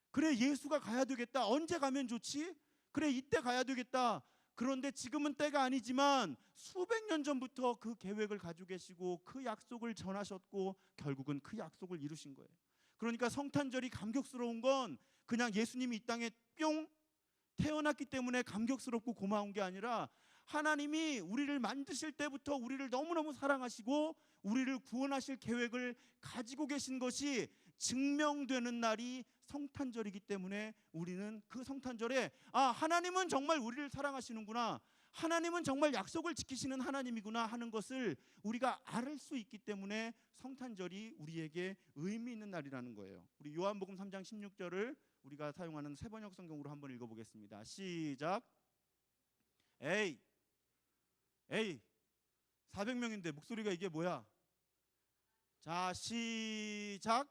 Speaker 5: 그래 예수가 가야 되겠다. 언제 가면 좋지? 그래 이때 가야 되겠다. 그런데 지금은 때가 아니지만 수백 년 전부터 그 계획을 가지고 계시고 그 약속을 전하셨고 결국은 그 약속을 이루신 거예요. 그러니까 성탄절이 감격스러운 건 그냥 예수님이 이 땅에 뿅 태어났기 때문에 감격스럽고 고마운 게 아니라 하나님이 우리를 만드실 때부터 우리를 너무너무 사랑하시고 우리를 구원하실 계획을 가지고 계신 것이 증명되는 날이 성탄절이기 때문에 우리는 그 성탄절에 하나님은 정말 우리를 사랑하시는구나, 하나님은 정말 약속을 지키시는 하나님이구나 하는 것을 우리가 알 수 있기 때문에 성탄절이 우리에게 의미 있는 날이라는 거예요. 우리 요한복음 3장 16절을 우리가 사용하는 세번역 성경으로 한번 읽어보겠습니다. 시작. 에이 400명인데 목소리가 이게 뭐야? 자 시작.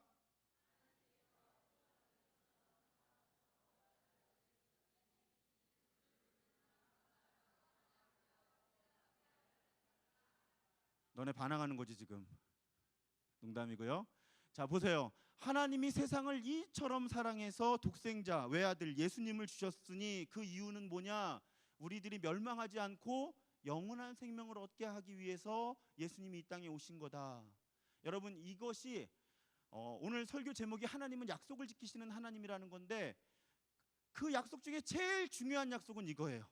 Speaker 5: 너네 반항하는 거지 지금. 농담이고요. 자 보세요. 하나님이 세상을 이처럼 사랑해서 독생자 외아들 예수님을 주셨으니 그 이유는 뭐냐? 우리들이 멸망하지 않고 영원한 생명을 얻게 하기 위해서 예수님이 이 땅에 오신 거다. 여러분 이것이 오늘 설교 제목이 하나님은 약속을 지키시는 하나님이라는 건데 그 약속 중에 제일 중요한 약속은 이거예요.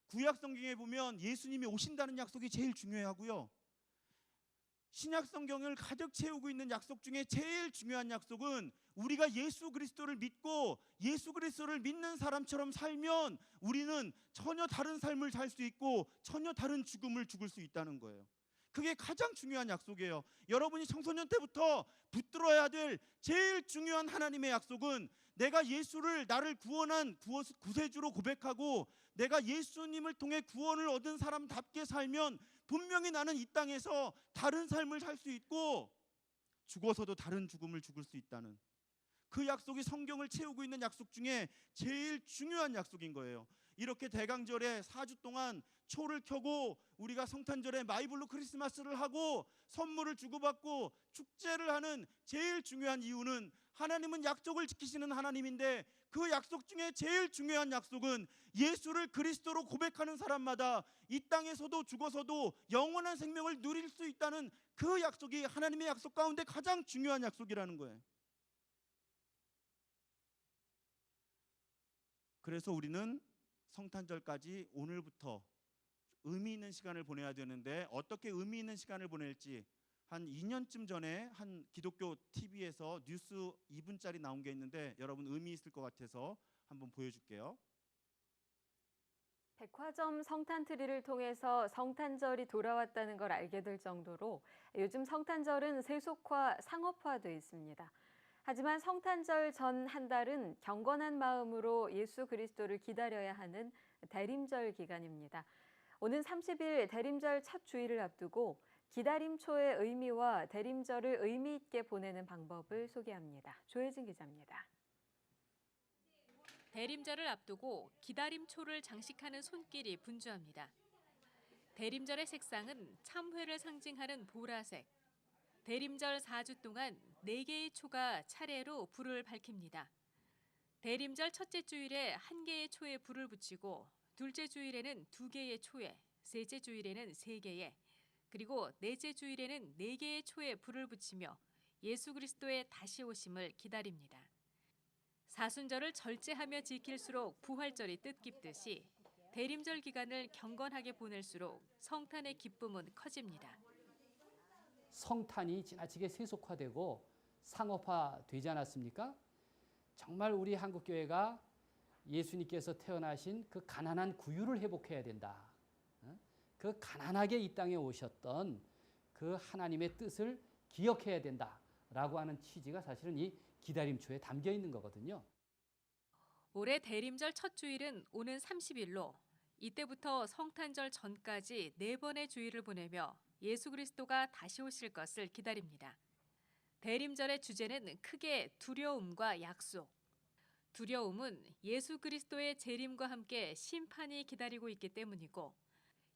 Speaker 5: 구약 성경에 보면 예수님이 오신다는 약속이 제일 중요하고요. 신약 성경을 가득 채우고 있는 약속 중에 제일 중요한 약속은 우리가 예수 그리스도를 믿고 예수 그리스도를 믿는 사람처럼 살면 우리는 전혀 다른 삶을 살 수 있고 전혀 다른 죽음을 죽을 수 있다는 거예요. 그게 가장 중요한 약속이에요. 여러분이 청소년 때부터 붙들어야 될 제일 중요한 하나님의 약속은 내가 예수를 나를 구원한 구세주로 고백하고 내가 예수님을 통해 구원을 얻은 사람답게 살면 분명히 나는 이 땅에서 다른 삶을 살 수 있고 죽어서도 다른 죽음을 죽을 수 있다는 그 약속이 성경을 채우고 있는 약속 중에 제일 중요한 약속인 거예요. 이렇게 대강절에 4주 동안 초를 켜고 우리가 성탄절에 마이블로 크리스마스를 하고 선물을 주고받고 축제를 하는 제일 중요한 이유는 하나님은 약속을 지키시는 하나님인데 그 약속 중에 제일 중요한 약속은 예수를 그리스도로 고백하는 사람마다 이 땅에서도 죽어서도 영원한 생명을 누릴 수 있다는 그 약속이 하나님의 약속 가운데 가장 중요한 약속이라는 거예요. 그래서 우리는 성탄절까지 오늘부터 의미 있는 시간을 보내야 되는데 어떻게 의미 있는 시간을 보낼지 한 2년쯤 전에 한 기독교 TV에서 뉴스 2분짜리 나온 게 있는데 여러분 의미 있을 것 같아서 한번 보여줄게요.
Speaker 6: 백화점 성탄트리를 통해서 성탄절이 돌아왔다는 걸 알게 될 정도로 요즘 성탄절은 세속화, 상업화돼 있습니다. 하지만 성탄절 전 한 달은 경건한 마음으로 예수 그리스도를 기다려야 하는 대림절 기간입니다. 오는 30일 대림절 첫 주일을 앞두고 기다림초의 의미와 대림절을 의미 있게 보내는 방법을 소개합니다. 조혜진 기자입니다.
Speaker 7: 대림절을 앞두고 기다림초를 장식하는 손길이 분주합니다. 대림절의 색상은 참회를 상징하는 보라색. 대림절 4주 동안 4개의 초가 차례로 불을 밝힙니다. 대림절 첫째 주일에 1개의 초에 불을 붙이고 둘째 주일에는 2개의 초에, 셋째 주일에는 3개의, 그리고 넷째 주일에는 4개의 초에 불을 붙이며 예수 그리스도의 다시 오심을 기다립니다. 사순절을 절제하며 지킬수록 부활절이 뜻깊듯이 대림절 기간을 경건하게 보낼수록 성탄의 기쁨은 커집니다.
Speaker 8: 성탄이 지나치게 세속화되고 상업화되지 않았습니까? 정말 우리 한국교회가 예수님께서 태어나신 그 가난한 구유를 회복해야 된다. 그 가난하게 이 땅에 오셨던 그 하나님의 뜻을 기억해야 된다라고 하는 취지가 사실은 이 기다림초에 담겨 있는 거거든요.
Speaker 7: 올해 대림절 첫 주일은 오는 30일로 이때부터 성탄절 전까지 4번의 주일을 보내며 예수 그리스도가 다시 오실 것을 기다립니다. 대림절의 주제는 크게 두려움과 약속. 두려움은 예수 그리스도의 재림과 함께 심판이 기다리고 있기 때문이고,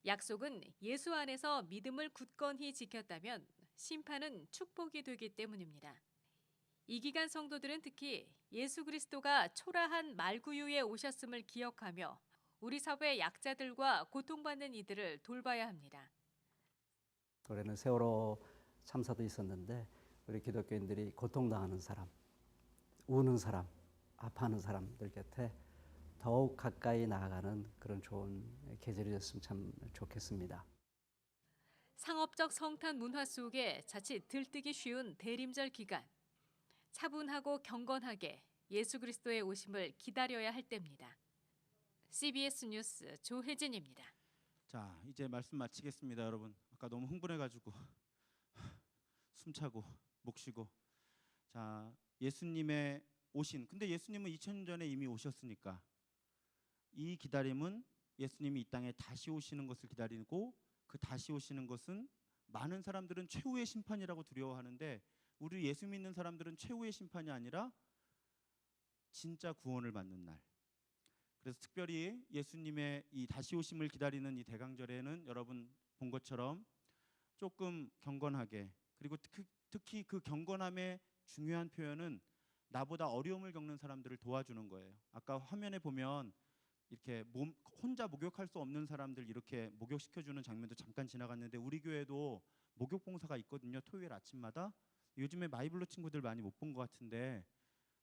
Speaker 7: 약속은 예수 안에서 믿음을 굳건히 지켰다면 심판은 축복이 되기 때문입니다. 이 기간 성도들은 특히 예수 그리스도가 초라한 말구유에 오셨음을 기억하며 우리 사회 약자들과 고통받는 이들을 돌봐야 합니다.
Speaker 9: 올해는 세월호 참사도 있었는데 우리 기독교인들이 고통당하는 사람, 우는 사람, 아파하는 사람들 곁에 더욱 가까이 나아가는 그런 좋은 계절이 됐으면 참 좋겠습니다.
Speaker 7: 상업적 성탄 문화 속에 자칫 들뜨기 쉬운 대림절 기간. 차분하고 경건하게 예수 그리스도의 오심을 기다려야 할 때입니다. CBS 뉴스 조혜진입니다.
Speaker 5: 자, 이제 말씀 마치겠습니다, 여러분. 아까 너무 흥분해가지고 숨차고 목 쉬고. 자, 예수님의 오신. 근데 예수님은 2000년 전에 이미 오셨으니까 이 기다림은 예수님이 이 땅에 다시 오시는 것을 기다리고, 그 다시 오시는 것은 많은 사람들은 최후의 심판이라고 두려워하는데 우리 예수 믿는 사람들은 최후의 심판이 아니라 진짜 구원을 받는 날. 그래서 특별히 예수님의 이 다시 오심을 기다리는 이 대강절에는 여러분 본 것처럼 조금 경건하게, 그리고 특히 그 경건함의 중요한 표현은 나보다 어려움을 겪는 사람들을 도와주는 거예요. 아까 화면에 보면 이렇게 혼자 목욕할 수 없는 사람들 이렇게 목욕시켜주는 장면도 잠깐 지나갔는데 우리 교회도 목욕 봉사가 있거든요. 토요일 아침마다. 요즘에 마이블로 친구들 많이 못 본 것 같은데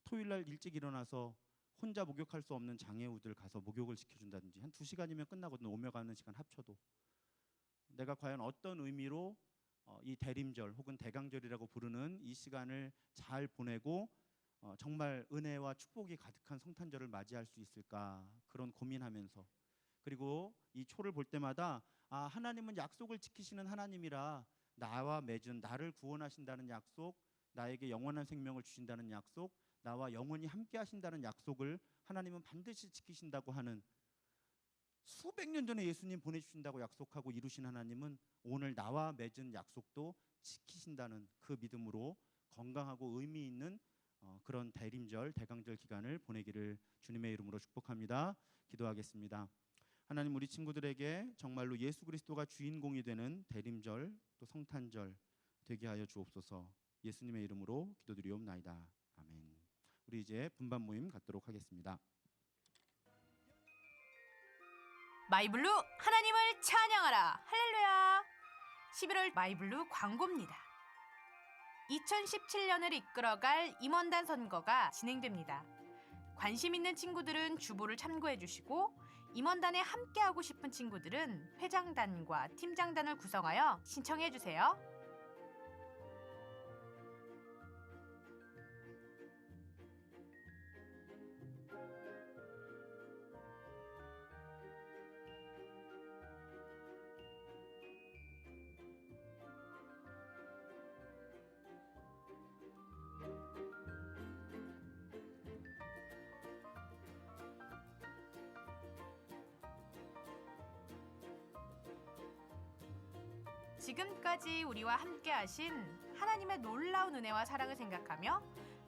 Speaker 5: 토요일 날 일찍 일어나서 혼자 목욕할 수 없는 장애우들 가서 목욕을 시켜준다든지, 한 2시간이면 끝나거든요. 오며 가는 시간 합쳐도. 내가 과연 어떤 의미로 이 대림절 혹은 대강절이라고 부르는 이 시간을 잘 보내고 정말 은혜와 축복이 가득한 성탄절을 맞이할 수 있을까, 그런 고민하면서, 그리고 이 초를 볼 때마다 하나님은 약속을 지키시는 하나님이라 나와 맺은, 나를 구원하신다는 약속, 나에게 영원한 생명을 주신다는 약속, 나와 영원히 함께 하신다는 약속을 하나님은 반드시 지키신다고 하는, 수백 년 전에 예수님 보내주신다고 약속하고 이루신 하나님은 오늘 나와 맺은 약속도 지키신다는 그 믿음으로 건강하고 의미 있는 그런 대림절, 대강절 기간을 보내기를 주님의 이름으로 축복합니다. 기도하겠습니다. 하나님, 우리 친구들에게 정말로 예수 그리스도가 주인공이 되는 대림절 또 성탄절 되게 하여 주옵소서. 예수님의 이름으로 기도드리옵나이다. 아멘. 우리 이제 분반 모임 갖도록 하겠습니다.
Speaker 1: 마이블루 하나님을 찬양하라 할렐루야. 11월 마이블루 광고입니다. 2017년을 이끌어갈 임원단 선거가 진행됩니다. 관심 있는 친구들은 주보를 참고해 주시고, 임원단에 함께하고 싶은 친구들은 회장단과 팀장단을 구성하여 신청해 주세요. 지금까지 우리와 함께 하신 하나님의 놀라운 은혜와 사랑을 생각하며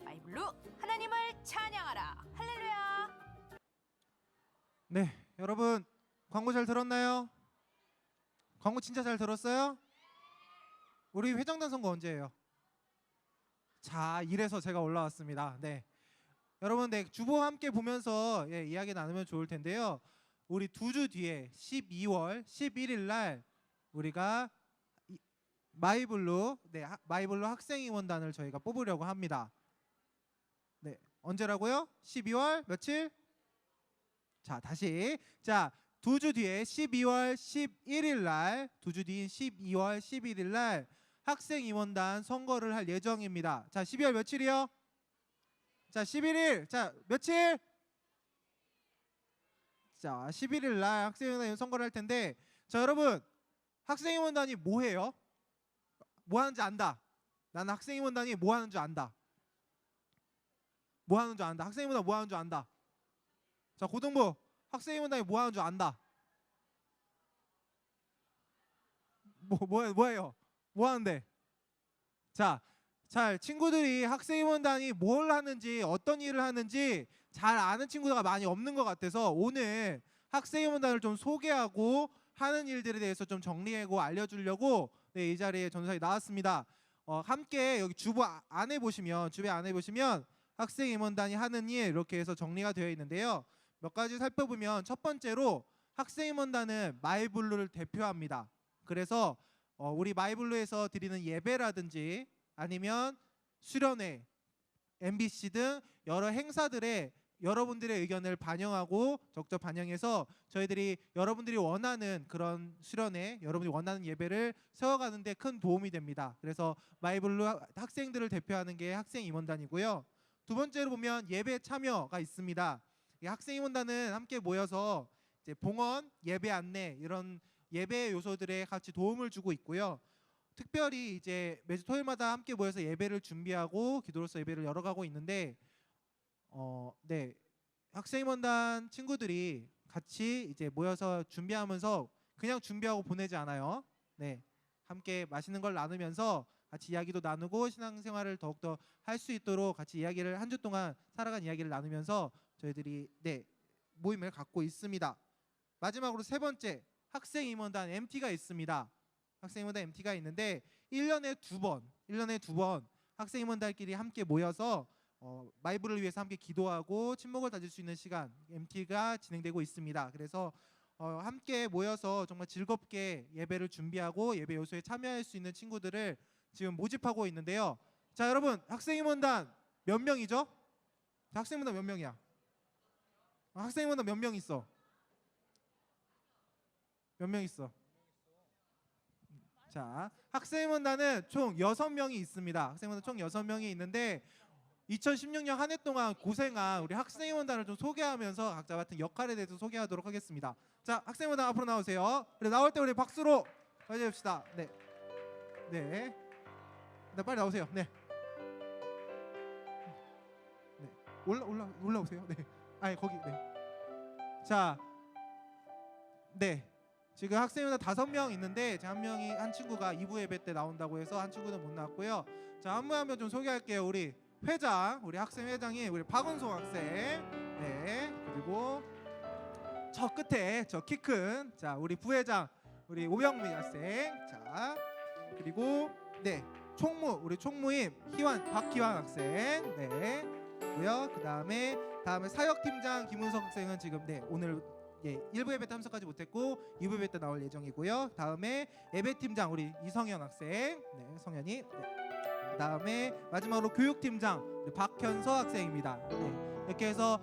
Speaker 1: 마이블루 하나님을 찬양하라 할렐루야.
Speaker 2: 네, 여러분 광고 잘 들었나요? 광고 진짜 잘 들었어요? 우리 회장단 선거 언제예요? 자, 이래서 제가 올라왔습니다. 네, 여러분, 네, 주보 함께 보면서 이야기 나누면 좋을 텐데요. 우리 2주 뒤에 12월 11일 날 우리가 마이블루 마이블루 학생임원단을 저희가 뽑으려고 합니다. 네, 언제라고요? 12월 며칠? 자, 다시. 자, 2주 뒤에 12월 11일 날, 2주 뒤인 12월 11일 날 학생임원단 선거를 할 예정입니다. 자, 12월 며칠이요? 자, 11일. 자, 며칠? 자, 11일 날 학생임원단 선거를 할 텐데, 자, 여러분, 학생임원단이 뭐 해요? 뭐 하는지 안다. 나는 학생임원단이 뭐 하는 줄 안다. 뭐 하는 줄 안다. 학생임원단 뭐 하는 줄 안다.
Speaker 10: 자, 고등부 학생인문단이 뭐 하는 줄 안다. 뭐예요? 뭐 하는데? 자, 잘 친구들이 학생인문단이 뭘 하는지 어떤 일을 하는지 잘 아는 친구가 많이 없는 것 같아서 오늘 학생인문단을 좀 소개하고 하는 일들에 대해서 좀 정리하고 알려주려고 이 자리에 전사에 나왔습니다. 함께 여기 주부 안에 보시면 학생임원단이 하는 일 이렇게 해서 정리가 되어 있는데요. 몇 가지 살펴보면 첫 번째로 학생임원단은 마이블루를 대표합니다. 그래서 우리 마이블루에서 드리는 예배라든지 아니면 수련회, MBC 등 여러 행사들에 여러분들의 의견을 반영하고 적극 반영해서 저희들이 여러분들이 원하는 그런 수련회, 여러분들이 원하는 예배를 세워가는 데 큰 도움이 됩니다. 그래서 마이블루 학생들을 대표하는 게 학생임원단이고요. 두 번째로 보면 예배 참여가 있습니다. 이 학생임원단은 함께 모여서 이제 봉헌, 예배 안내 이런 예배 요소들에 같이 도움을 주고 있고요. 특별히 이제 매주 토요일마다 함께 모여서 예배를 준비하고 기도로서 예배를 열어가고 있는데 학생임원단 친구들이 같이 이제 모여서 준비하면서 그냥 준비하고 보내지 않아요. 네, 함께 맛있는 걸 나누면서 같이 이야기도 나누고 신앙생활을 더욱더 할 수 있도록 같이 이야기를 한 주 동안 살아간 이야기를 나누면서 저희들이 모임을 갖고 있습니다. 마지막으로 세 번째 학생임원단 MT가 있습니다. 학생임원단 MT가 있는데 1년에 두 번 학생임원단끼리 함께 모여서 마이블을 위해서 함께 기도하고 친목을 다질 수 있는 시간 MT가 진행되고 있습니다. 그래서 함께 모여서 정말 즐겁게 예배를 준비하고 예배 요소에 참여할 수 있는 친구들을 지금 모집하고 있는데요. 자, 여러분 학생임원단 몇 명이죠? 학생임원단 몇 명이야? 학생임원단 몇 명 있어? 몇 명 있어? 자, 학생임원단은 총 6명이 있습니다. 학생임원단 총 6명이 있는데 2016년 한 해 동안 고생한 우리 학생임원단을 좀 소개하면서 각자 맡은 역할에 대해서 소개하도록 하겠습니다. 자, 학생임원단 앞으로 나오세요. 그래, 나올 때 우리 박수로 맞이해봅시다. 네, 빨리 나오세요. 네. 올라오세요. 네. 아니 거기. 네. 자, 지금 학생임원단 5명 있는데 한 친구가 2부 예배 때 나온다고 해서 한 친구는 못 나왔고요. 자, 한 분 한 명 좀 소개할게요. 우리 학생 회장이 우리 박은송 학생. 네. 그리고 저 끝에 저 키 큰 우리 부회장 우리 오병미 학생. 자, 그리고 우리 총무임 박희환 학생. 네. 고요. 그다음에 사역팀장 김은석 학생은 지금 오늘 1부 예배 때 참석하지 못했고 2부 예배 때 나올 예정이고요. 다음에 예배팀장 우리 이성현 학생. 성현이. 그다음에 마지막으로 교육팀장 우리 박현서 학생입니다. 이렇게 해서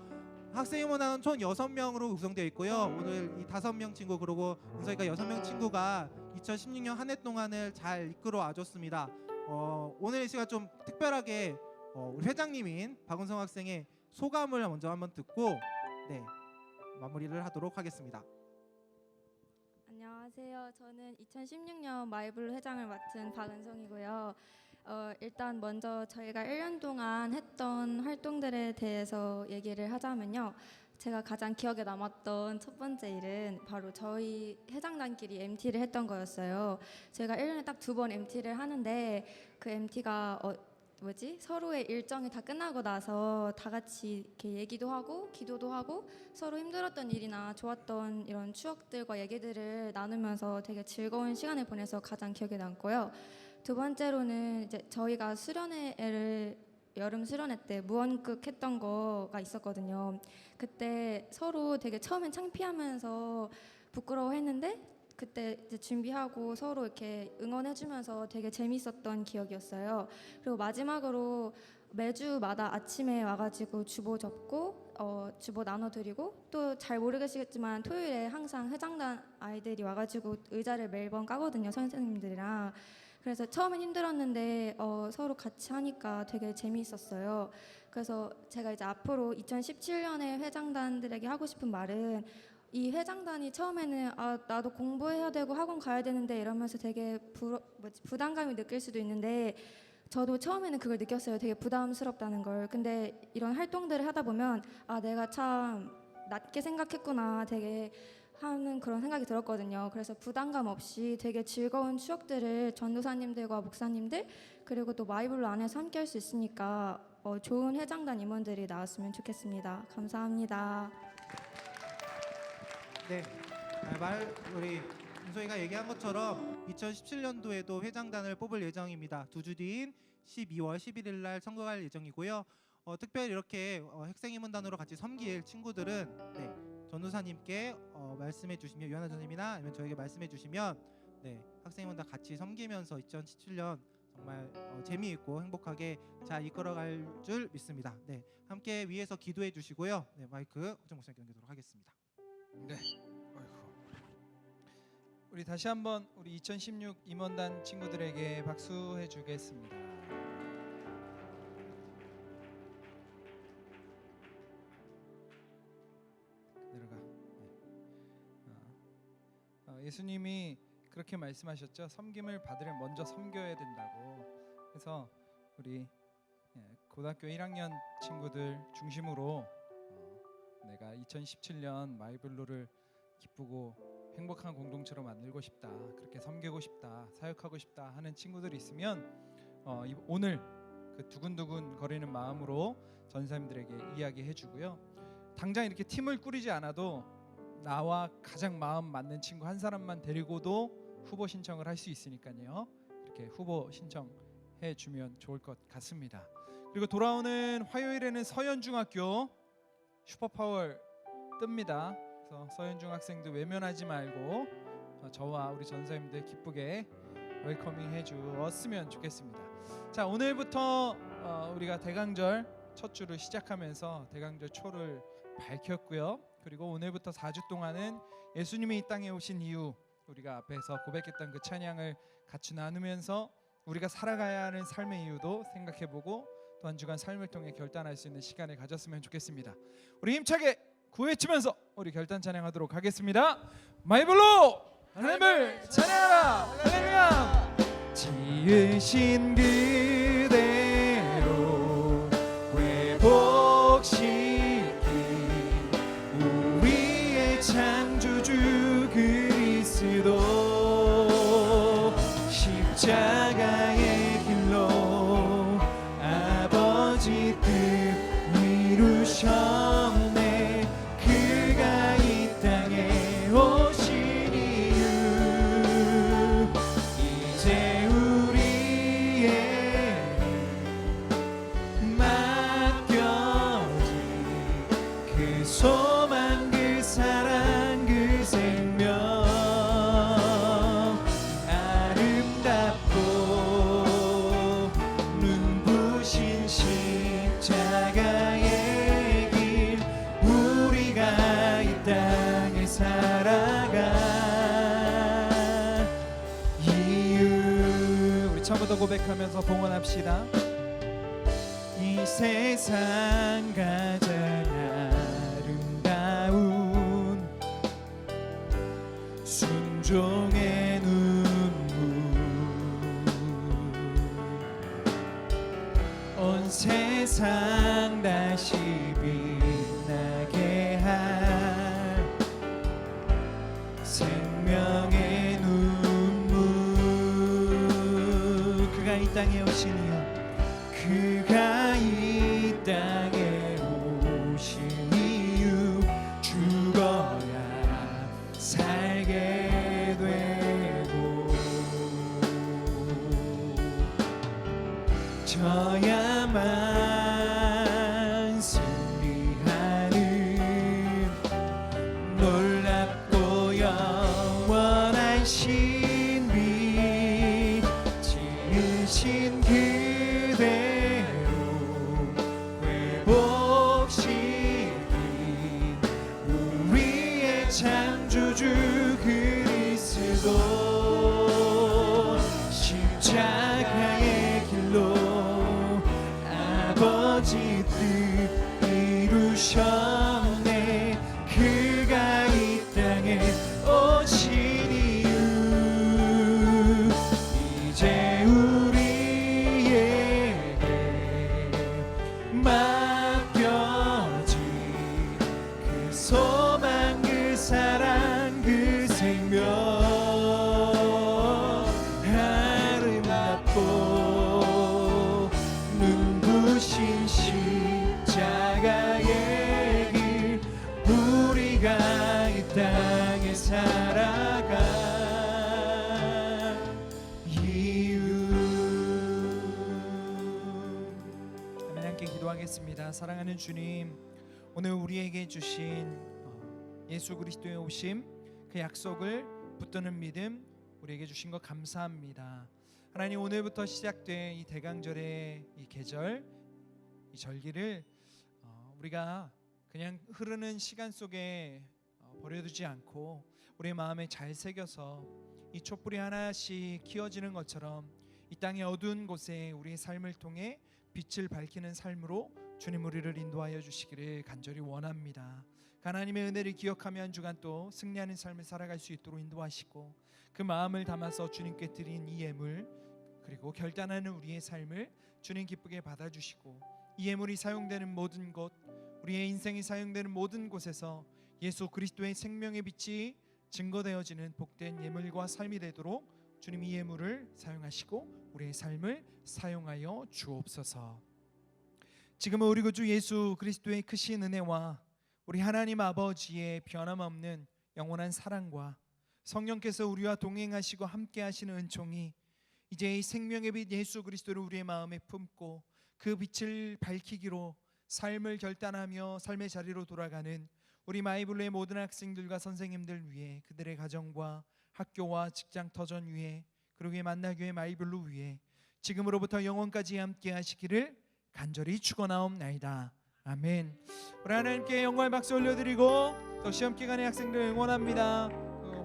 Speaker 10: 학생임원단은 총 6명으로 구성되어 있고요. 오늘 이 5명 친구 그리고 은서이가 6명 친구가 2016년 한 해 동안을 잘 이끌어 와줬습니다. 오늘 이 시간 좀 특별하게 우리 회장님인 박은성 학생의 소감을 먼저 한번 듣고 마무리를 하도록 하겠습니다.
Speaker 11: 안녕하세요. 저는 2016년 마이블루 회장을 맡은 박은성이고요. 일단 먼저 저희가 1년 동안 했던 활동들에 대해서 얘기를 하자면요. 제가 가장 기억에 남았던 첫 번째 일은 바로 저희 회장단끼리 MT를 했던 거였어요. 저희가 1년에 딱 2번 MT를 하는데 그 MT가 서로의 일정이 다 끝나고 나서 다 같이 이렇게 얘기도 하고 기도도 하고 서로 힘들었던 일이나 좋았던 이런 추억들과 얘기들을 나누면서 되게 즐거운 시간을 보내서 가장 기억에 남고요. 두 번째로는 이제 저희가 여름 수련회 때 무언극 했던 거가 있었거든요. 그때 서로 되게 처음엔 창피하면서 부끄러워했는데 그때 이제 준비하고 서로 이렇게 응원해주면서 되게 재밌었던 기억이었어요. 그리고 마지막으로 매주마다 아침에 와가지고 주보 접고 주보 나눠드리고 또 잘 모르겠지만 토요일에 항상 회장단 아이들이 와가지고 의자를 매번 까거든요, 선생님들이랑. 그래서 처음엔 힘들었는데 서로 같이 하니까 되게 재미있었어요. 그래서 제가 이제 앞으로 2017년에 회장단들에게 하고 싶은 말은 이 회장단이 처음에는 나도 공부해야 되고 학원 가야 되는데 이러면서 되게 부담감이 느낄 수도 있는데 저도 처음에는 그걸 느꼈어요. 되게 부담스럽다는 걸. 근데 이런 활동들을 하다 보면 내가 참 낮게 생각했구나 되게 하는 그런 생각이 들었거든요. 그래서 부담감 없이 되게 즐거운 추억들을 전도사님들과 목사님들 그리고 또 마이블로 안에서 함께 할 수 있으니까 좋은 회장단 임원들이 나왔으면 좋겠습니다. 감사합니다.
Speaker 10: 네, 우리 윤소희가 얘기한 것처럼 2017년도에도 회장단을 뽑을 예정입니다. 2주 뒤인 12월 11일 날 선거할 예정이고요. 특별히 이렇게 학생임원단으로 같이 섬길 친구들은 전도사님께 말씀해 주시면 유한나 전님이나 아니면 저에게 말씀해 주시면 학생임원단 같이 섬기면서 2017년 정말 재미있고 행복하게 잘 이끌어갈 줄 믿습니다. 함께 위에서 기도해 주시고요. 마이크 호정 목사님께 넘기도록 하겠습니다.
Speaker 2: 네. 아이고. 우리 다시 한번 우리 2016 임원단 친구들에게 박수해 주겠습니다. 내려가. 예수님이 그렇게 말씀하셨죠. 섬김을 받으려면 먼저 섬겨야 된다고. 그래서 우리 고등학교 1학년 친구들 중심으로 내가 2017년 마이블루를 기쁘고 행복한 공동체로 만들고 싶다, 그렇게 섬기고 싶다, 사역하고 싶다 하는 친구들이 있으면 오늘 그 두근두근 거리는 마음으로 전사님들에게 이야기해 주고요. 당장 이렇게 팀을 꾸리지 않아도 나와 가장 마음 맞는 친구 한 사람만 데리고도 후보 신청을 할 수 있으니까요. 이렇게 후보 신청해 주면 좋을 것 같습니다. 그리고 돌아오는 화요일에는 서현중학교 슈퍼파워 뜹니다. 그래서 서현중 학생들 외면하지 말고 저와 우리 전사님들 기쁘게 웰커밍 해주었으면 좋겠습니다. 자, 오늘부터 우리가 대강절 첫 주를 시작하면서 대강절 초를 밝혔고요. 그리고 오늘부터 4주 동안은 예수님이 이 땅에 오신 이유, 우리가 앞에서 고백했던 그 찬양을 같이 나누면서 우리가 살아가야 하는 삶의 이유도 생각해보고 또 한 주간 삶을 통해 결단할 수 있는 시간을 가졌으면 좋겠습니다. 우리 힘차게 구해치면서 우리 결단 찬양하도록 하겠습니다. 마이블로 하나님을 찬양하라. 할렐루야. 지으신 그대로 회복시킨 우리의 창조주 그리스도 십자가의 길로 아버지 뜻 이루셨네. 그가 이 땅에 오신 이유 이제 우리의 맡겨진 그 소망 그 사랑 그 생명 아름답고 눈부신 십자가의 길 우리가 이 땅에 살아가 이유 우리 처음부터 고백하면서 봉헌합시다. 이 세상 가장 아름다운 순종의 눈물 온 세상 다시 빛나게 할 생명의 눈물 그가 이 땅에 오신 이유 그가 이 땅에 오신 이유 죽어야 살게 되고 져야만 승리하는 놀랍고 영원한 신비 지으신 그대로 회복시킨 우리의 창조주 그리스도 십자가의 길로 기도하겠습니다. 사랑하는 주님, 오늘 우리에게 주신 예수 그리스도의 오심, 그 약속을 붙드는 믿음 우리에게 주신 것 감사합니다. 하나님, 오늘부터 시작된 이 대강절의 이 계절, 이 절기를 우리가 그냥 흐르는 시간 속에 버려두지 않고 우리의 마음에 잘 새겨서 이 촛불이 하나씩 키워지는 것처럼 이 땅의 어두운 곳에 우리의 삶을 통해 빛을 밝히는 삶으로 주님 우리를 인도하여 주시기를 간절히 원합니다. 하나님의 은혜를 기억하며 한 주간 또 승리하는 삶을 살아갈 수 있도록 인도하시고, 그 마음을 담아서 주님께 드린 이 예물, 그리고 결단하는 우리의 삶을 주님 기쁘게 받아주시고, 이 예물이 사용되는 모든 곳, 우리의 인생이 사용되는 모든 곳에서 예수 그리스도의 생명의 빛이 증거되어지는 복된 예물과 삶이 되도록 주님 이 예물을 사용하시고 우리의 삶을 사용하여 주옵소서. 지금은 우리 구주 예수 그리스도의 크신 은혜와 우리 하나님 아버지의 변함없는 영원한 사랑과 성령께서 우리와 동행하시고 함께 하시는 은총이 이제 이 생명의 빛 예수 그리스도를 우리의 마음에 품고 그 빛을 밝히기로 삶을 결단하며 삶의 자리로 돌아가는 우리 마이블루의 모든 학생들과 선생님들 위해, 그들의 가정과 학교와 직장 터전 위에, 그러기에 만나교회 마이블루 위에 지금으로부터 영원까지 함께 하시기를 간절히 축원하옵나이다. 아멘. 우리 하나님께 영광의 박수 올려드리고 또 시험 기간의 학생들 응원합니다.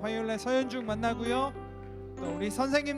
Speaker 2: 화요일날 서연중 만나고요. 또 우리 선생님들